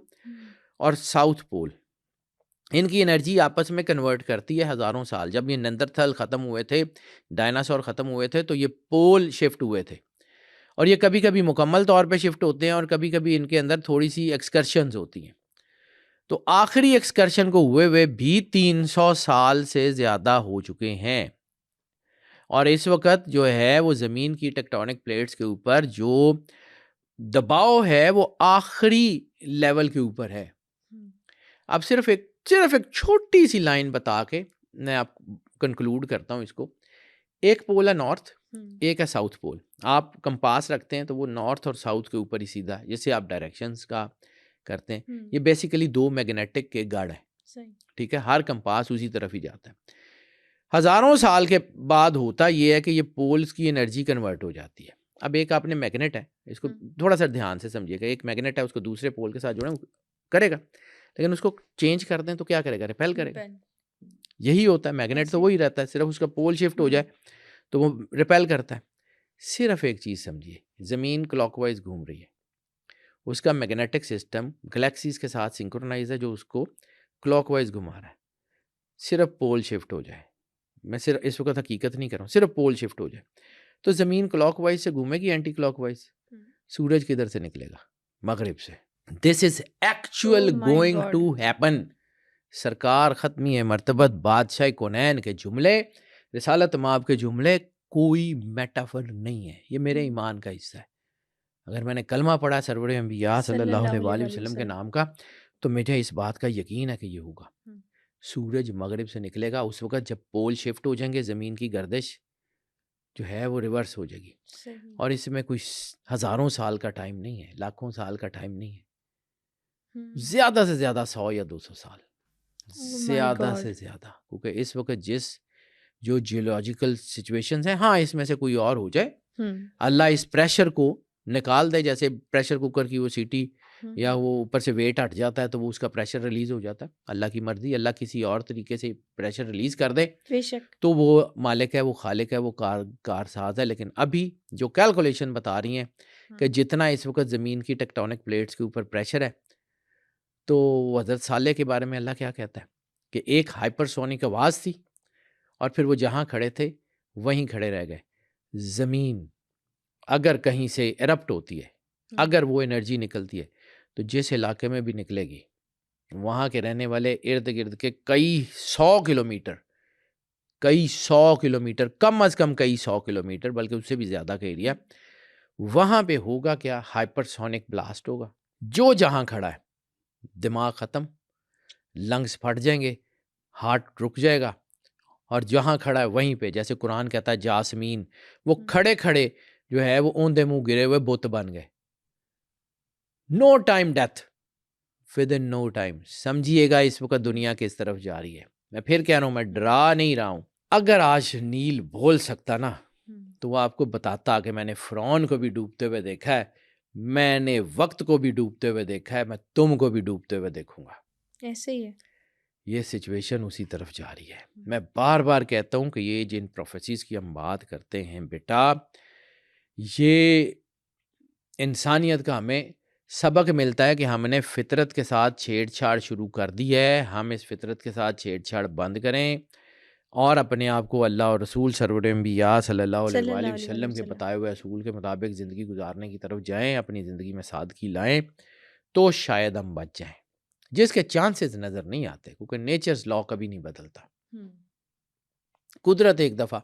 اور ساؤتھ پول ان کی انرجی آپس میں کنورٹ کرتی ہے ہزاروں سال. جب یہ نیندرتھل ختم ہوئے تھے، ڈائناسور ختم ہوئے تھے، تو یہ پول شفٹ ہوئے تھے، اور یہ کبھی کبھی مکمل طور پہ شفٹ ہوتے ہیں اور کبھی کبھی ان کے اندر تھوڑی سی ایکسکرشنز ہوتی ہیں. تو آخری ایکسکرشن کو ہوئے بھی 300 سال سے زیادہ ہو چکے ہیں، اور اس وقت جو ہے وہ زمین کی ٹیکٹونک پلیٹس کے اوپر جو دباؤ ہے وہ آخری لیول کے اوپر ہے. اب صرف ایک چھوٹی سی لائن بتا کے میں آپ کنکلوڈ کرتا ہوں اس کو. ایک پول ہے نارتھ، ایک ہے ساؤتھ پول. آپ کمپاس رکھتے ہیں تو وہ نارتھ اور ساؤتھ کے اوپر ہی سیدھا، جیسے آپ ڈائریکشنز کا کرتے ہیں. یہ بیسیکلی 2 میگنیٹک کے گڑھ ہیں، ٹھیک ہے. ہر کمپاس اسی طرف ہی جاتا ہے. ہزاروں سال کے بعد ہوتا یہ ہے کہ یہ پولز کی انرجی کنورٹ ہو جاتی ہے. اب ایک آپ نے میگنیٹ ہے، اس کو تھوڑا سا دھیان سے سمجھیے گا. ایک میگنیٹ ہے، اس کو دوسرے پول کے ساتھ جوڑیں کرے گا، لیکن اس کو چینج کر دیں تو کیا کرے گا؟ ریپیل کرے گا. یہی ہوتا ہے، میگنیٹ تو وہی رہتا ہے، صرف اس کا پول شفٹ ہو جائے تو وہ ریپیل کرتا ہے. صرف ایک چیز سمجھیے، زمین کلاک وائز گھوم رہی ہے، اس کا میگنیٹک سسٹم گلیکسیز کے ساتھ سنکرونائز ہے جو اس کو کلاک وائز گھما رہا ہے. صرف پول شفٹ ہو جائے، میں صرف اس وقت حقیقت نہیں کر رہا ہوں، صرف پول شفٹ ہو جائے تو زمین کلاک وائز سے گھومے گی، اینٹی کلاک وائز. سورج کدھر سے نکلے گا؟ مغرب سے. This is actual going to happen. سرکار ختمی مرتبت بادشاہ کونین کے جملے، رسالت مآب کے جملے کوئی میٹافر نہیں ہے، یہ میرے ایمان کا حصہ ہے. اگر میں نے کلمہ پڑھا سرور انبیاء صلی اللہ علیہ وآلہ وسلم کے نام کا تو مجھے اس بات کا یقین ہے کہ یہ ہوگا. سورج مغرب سے نکلے گا اس وقت جب پول شفٹ ہو جائیں گے، زمین کی گردش جو ہے وہ ریورس ہو جائے گی. اور اس میں کوئی ہزاروں سال کا ٹائم نہیں ہے، لاکھوں سال کا ٹائم نہیں ہے، زیادہ سے زیادہ 100 یا 200 سال، زیادہ سے زیادہ. کیونکہ اس وقت جو جیولوجیکل سچویشنز ہیں، ہاں اس میں سے کوئی اور ہو جائے، اللہ اس پریشر کو نکال دے، جیسے پریشر کوکر کی وہ سیٹی یا وہ اوپر سے ویٹ ہٹ جاتا ہے تو وہ اس کا پریشر ریلیز ہو جاتا ہے. اللہ کی مرضی، اللہ کسی اور طریقے سے پریشر ریلیز کر دے تو وہ مالک ہے، وہ خالق ہے، وہ کارساز ہے. لیکن ابھی جو کیلکولیشن بتا رہی ہیں کہ جتنا اس وقت زمین کی ٹیکٹونک پلیٹس کے اوپر پریشر ہے، تو حضرت صالح کے بارے میں اللہ کیا کہتا ہے کہ ایک ہائپر سونک آواز تھی اور پھر وہ جہاں کھڑے تھے وہیں کھڑے رہ گئے. زمین اگر کہیں سے ایرپٹ ہوتی ہے، اگر وہ انرجی نکلتی ہے تو جس علاقے میں بھی نکلے گی وہاں کے رہنے والے ارد گرد کے کئی سو کلومیٹر، کم از کم کئی 100 کلومیٹر، بلکہ اس سے بھی زیادہ کا ایریا، وہاں پہ ہوگا کیا؟ ہائپر سونک بلاسٹ ہوگا. جو جہاں کھڑا ہے دماغ ختم، لنگس پھٹ جائیں گے، ہارٹ رک جائے گا، اور جہاں کھڑا ہے وہیں پہ، جیسے قرآن کہتا ہے جاسمین، وہ کھڑے کھڑے جو ہے وہ اوندے منہ گرے ہوئے بت بن گئے. No time death, with in no time. سمجھیے گا اس وقت دنیا کس طرف جا رہی ہے. میں پھر کہہ رہا ہوں، میں ڈرا نہیں رہا ہوں. اگر آج نیل بول سکتا نا تو وہ آپ کو بتاتا کہ میں نے فرعون کو بھی ڈوبتے ہوئے دیکھا ہے، میں نے وقت کو بھی ڈوبتے ہوئے دیکھا ہے، میں تم کو بھی ڈوبتے ہوئے دیکھوں گا. ایسے ہی ہے، یہ سچویشن اسی طرف جا رہی ہے. میں بار بار کہتا ہوں کہ یہ جن پروفیسیز کی ہم بات کرتے ہیں بیٹا، یہ انسانیت کا ہمیں سبق ملتا ہے کہ ہم نے فطرت کے ساتھ چھیڑ چھاڑ شروع کر دی ہے. ہم اس فطرت کے ساتھ چھیڑ چھاڑ بند کریں اور اپنے آپ کو اللہ اور رسول سرور انبیاء صلی اللہ علیہ وآلہ وسلم کے بتائے ہوئے اصول کے مطابق زندگی گزارنے کی طرف جائیں، اپنی زندگی میں سادگی لائیں تو شاید ہم بچ جائیں، جس کے چانسز نظر نہیں آتے، کیونکہ نیچرز لاء کبھی نہیں بدلتا. قدرت ایک دفعہ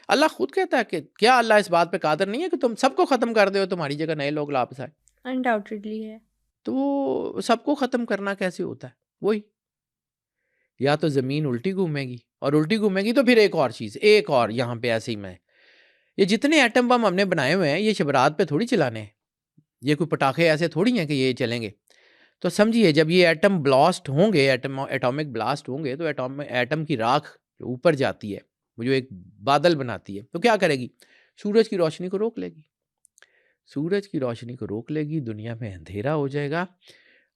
اللہ خود کہتا ہے کہ کیا اللہ اس بات پہ قادر نہیں ہے کہ تم سب کو ختم کر دے، تمہاری جگہ نئے لوگ واپس آئے؟ انڈاؤٹڈلی ہے. تو وہ سب کو ختم کرنا کیسے ہوتا ہے؟ وہی، یا تو زمین الٹی گھومے گی، اور الٹی گھومے گی تو پھر ایک اور چیز، ایک اور یہاں پہ ایسے ہی میں یہ جتنے ایٹم بم ہم نے بنائے ہوئے ہیں یہ شبرات پہ تھوڑی چلانے ہیں، یہ کوئی پٹاخے ایسے تھوڑی ہیں کہ یہ چلیں گے. تو سمجھیے جب یہ ایٹم بلاسٹ ہوں گے، ایٹامک بلاسٹ ہوں گے، تو ایٹم کی راکھ جو اوپر جاتی ہے، وہ جو ایک بادل بناتی ہے، تو کیا کرے گی؟ سورج کی روشنی کو روک لے گی. سورج کی روشنی کو روک لے گی، دنیا میں اندھیرا ہو جائے گا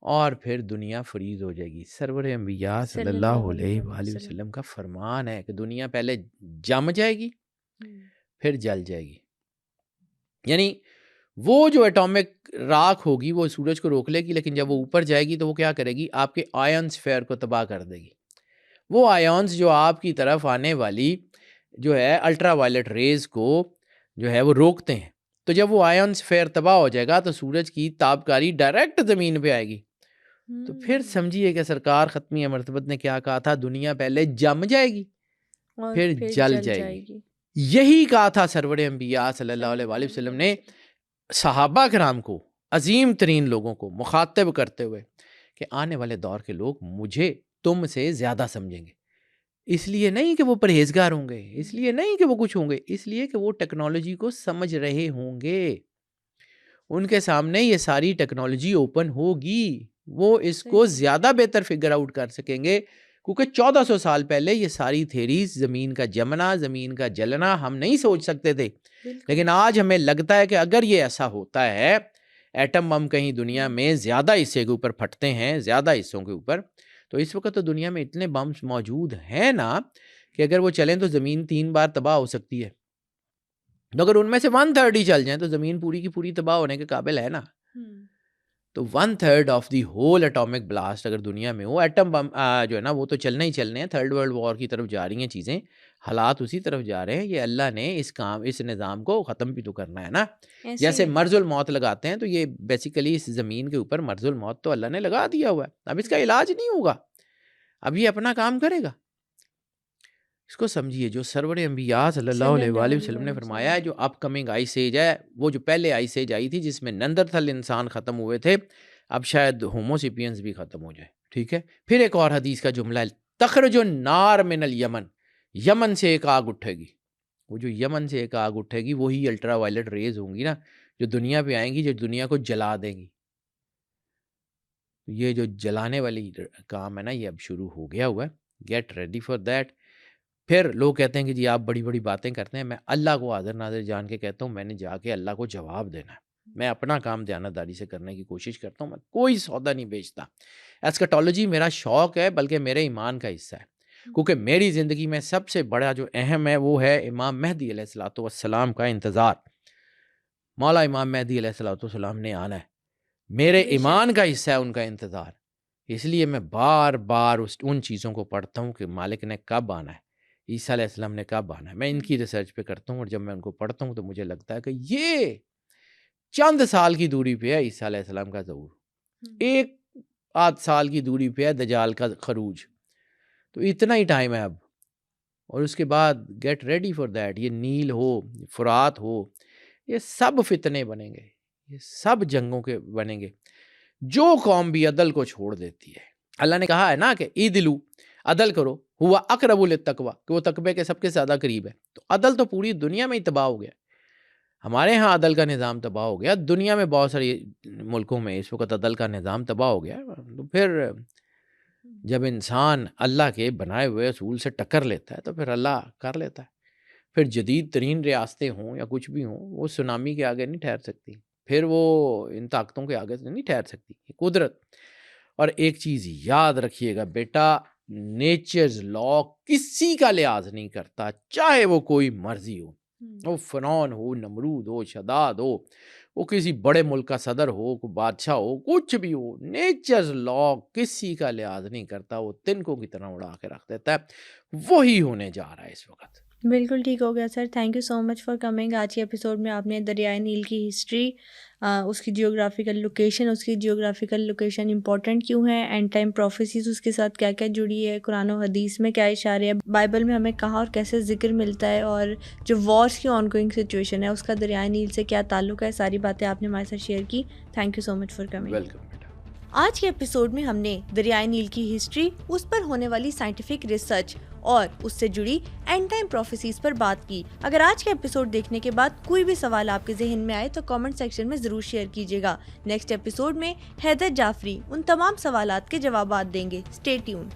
اور پھر دنیا فریز ہو جائے گی. سرور انبیاء صلی اللہ علیہ وآلہ وسلم کا فرمان ہے کہ دنیا پہلے جم جائے گی پھر جل جائے گی. یعنی وہ جو ایٹامک راکھ ہوگی وہ سورج کو روک لے گی، لیکن جب وہ اوپر جائے گی تو وہ کیا کرے گی؟ آپ کے آئن سفیر کو تباہ کر دے گی. وہ آیونز جو آپ کی طرف آنے والی جو ہے الٹرا وائلٹ ریز کو جو ہے وہ روکتے ہیں. تو جب وہ آیونز فیر تباہ ہو جائے گا تو سورج کی تابکاری ڈائریکٹ زمین پہ آئے گی. تو پھر سمجھیے کہ سرکار ختمیہ مرتبت نے کیا کہا تھا, دنیا پہلے جم جائے گی پھر جل جائے گی. یہی کہا تھا سرور انبیاء صلی اللہ علیہ وآلہ وسلم نے صحابہ کرام کو, عظیم ترین لوگوں کو مخاطب کرتے ہوئے کہ آنے والے دور کے لوگ مجھے تم سے زیادہ سمجھیں گے. اس لیے نہیں کہ وہ پرہیزگار ہوں گے, اس لیے نہیں کہ وہ کچھ ہوں گے, اس لیے کہ وہ ٹیکنالوجی کو سمجھ رہے ہوں گے. ان کے سامنے یہ ساری ٹیکنالوجی اوپن ہوگی, وہ اس کو زیادہ بہتر فگر آؤٹ کر سکیں گے, کیونکہ 1400 سال پہلے یہ ساری تھیریز, زمین کا جمنا, زمین کا جلنا, ہم نہیں سوچ سکتے تھے. لیکن آج ہمیں لگتا ہے کہ اگر یہ ایسا ہوتا ہے, ایٹم بم کہیں دنیا میں زیادہ حصے کے اوپر پھٹتے ہیں, زیادہ حصوں کے اوپر, تو اس وقت تو دنیا میں اتنے بمس موجود ہیں نا کہ اگر وہ چلیں تو زمین 3 بار تباہ ہو سکتی ہے. تو اگر ان میں سے 1/3 ہی چل جائیں تو زمین پوری کی پوری تباہ ہونے کے قابل ہے نا. تو 1/3 of the whole atomic blast اگر دنیا میں ہو, ایٹم بم جو ہے نا وہ تو چلنے ہی چلنے ہیں, 3rd ورلڈ وار کی طرف جا رہی ہیں چیزیں, حالات اسی طرف جا رہے ہیں. یہ اللہ نے اس نظام کو ختم بھی تو کرنا ہے نا. جیسے مرض الموت لگاتے ہیں تو یہ بیسیکلی اس زمین کے اوپر مرض الموت تو اللہ نے لگا دیا ہوا ہے, اب اس کا علاج نہیں ہوگا, اب یہ اپنا کام کرے گا. اس کو سمجھیے, جو سرور انبیاء صلی اللہ علیہ وآلہ وسلم نے فرمایا ہے جو اپ کمنگ آئس ایج ہے, وہ جو پہلے آئس ایج آئی تھی جس میں نندرتھل انسان ختم ہوئے تھے, اب شاید ہومو سیپینز بھی ختم ہو جائے. ٹھیک ہے, پھر ایک اور حدیث کا جملہ ہے, تخرج النار من الیمن, یمن سے ایک آگ اٹھے گی. وہ جو یمن سے ایک آگ اٹھے گی وہی الٹرا وائلٹ ریز ہوں گی نا, جو دنیا پہ آئیں گی, جو دنیا کو جلا دیں گی. یہ جو جلانے والی کام ہے نا, یہ اب شروع ہو گیا ہوا ہے. Get ready for that. پھر لوگ کہتے ہیں کہ جی آپ بڑی بڑی باتیں کرتے ہیں. میں اللہ کو حاضر ناظر جان کے کہتا ہوں, میں نے جا کے اللہ کو جواب دینا ہے. میں اپنا کام دیانتداری سے کرنے کی کوشش کرتا ہوں, میں کوئی سودا نہیں بیچتا. ایسکٹالوجی میرا شوق ہے, بلکہ میرے ایمان کا حصہ ہے, کیونکہ میری زندگی میں سب سے بڑا جو اہم ہے وہ ہے امام مہدی علیہ الصلوۃ والسلام کا انتظار. مولا امام مہدی علیہ الصلوۃ والسلام نے آنا ہے, میرے ایمان کا حصہ ہے ان کا انتظار. اس لیے میں بار بار ان چیزوں کو پڑھتا ہوں کہ مالک نے کب آنا ہے, عیسیٰ علیہ السلام نے کب آنا ہے. میں ان کی ریسرچ پہ کرتا ہوں, اور جب میں ان کو پڑھتا ہوں تو مجھے لگتا ہے کہ یہ چند سال کی دوری پہ ہے عیسیٰ علیہ السلام کا ظہور, 1-8 سال کی دوری پہ ہے دجال کا خروج. تو اتنا ہی ٹائم ہے اب, اور اس کے بعد گیٹ ریڈی فار دیٹ. یہ نیل ہو, فرات ہو, یہ سب فتنے بنیں گے, یہ سب جنگوں کے بنیں گے. جو قوم بھی عدل کو چھوڑ دیتی ہے, اللہ نے کہا ہے نا کہ عدلو, عدل کرو, ہوا اقرب للتقوی, کہ وہ تقوی کے سب کے زیادہ قریب ہے. تو عدل تو پوری دنیا میں ہی تباہ ہو گیا. ہمارے ہاں عدل کا نظام تباہ ہو گیا, دنیا میں بہت ساری ملکوں میں اس وقت عدل کا نظام تباہ ہو گیا. تو پھر جب انسان اللہ کے بنائے ہوئے اصول سے ٹکر لیتا ہے تو پھر اللہ کر لیتا ہے. پھر جدید ترین ریاستیں ہوں یا کچھ بھی ہوں, وہ سونامی کے آگے نہیں ٹھہر سکتی, پھر وہ ان طاقتوں کے آگے نہیں ٹھہر سکتی, قدرت. اور ایک چیز یاد رکھیے گا بیٹا, نیچرز لا کسی کا لحاظ نہیں کرتا, چاہے وہ کوئی مرضی ہو, وہ فرعون ہو, نمرود ہو, شداد ہو, وہ کسی بڑے ملک کا صدر ہو, کوئی بادشاہ ہو, کچھ بھی ہو. نیچرز لا کسی کا لحاظ نہیں کرتا, وہ تنکوں کی طرح اڑا کے رکھ دیتا ہے. وہی ہونے جا رہا ہے اس وقت. بالکل ٹھیک ہو گیا sir, thank you so much for coming. آج کے ایپیسوڈ میں آپ نے دریائے نیل کی ہسٹری, اس کی جیوگرافیکل لوکیشن امپورٹنٹ کیوں ہے, اینڈ ٹائم پروفیسیز اس کے ساتھ کیا کیا جڑی ہے, قرآن و حدیث میں کیا اشارے ہے, بائبل میں ہمیں کہاں اور کیسے ذکر ملتا ہے, اور جو وارس کی آن گوئنگ سچویشن ہے اس کا دریائے نیل سے کیا تعلق ہے, ساری باتیں آپ نے ہمارے ساتھ شیئر کی. Thank you so much for coming. Welcome. آج کے ایپیسوڈ میں ہم نے دریائے نیل کی ہسٹری, اس پر ہونے والی سائنٹیفک ریسرچ اور اس سے جڑی اینڈ ٹائم پروفیسیز پر بات کی. اگر آج کے ایپیسوڈ دیکھنے کے بعد کوئی بھی سوال آپ کے ذہن میں آئے تو کامنٹ سیکشن میں ضرور شیئر کیجیے گا. نیکسٹ ایپیسوڈ میں حیدر جعفری ان تمام سوالات کے جوابات دیں گے. Stay tuned.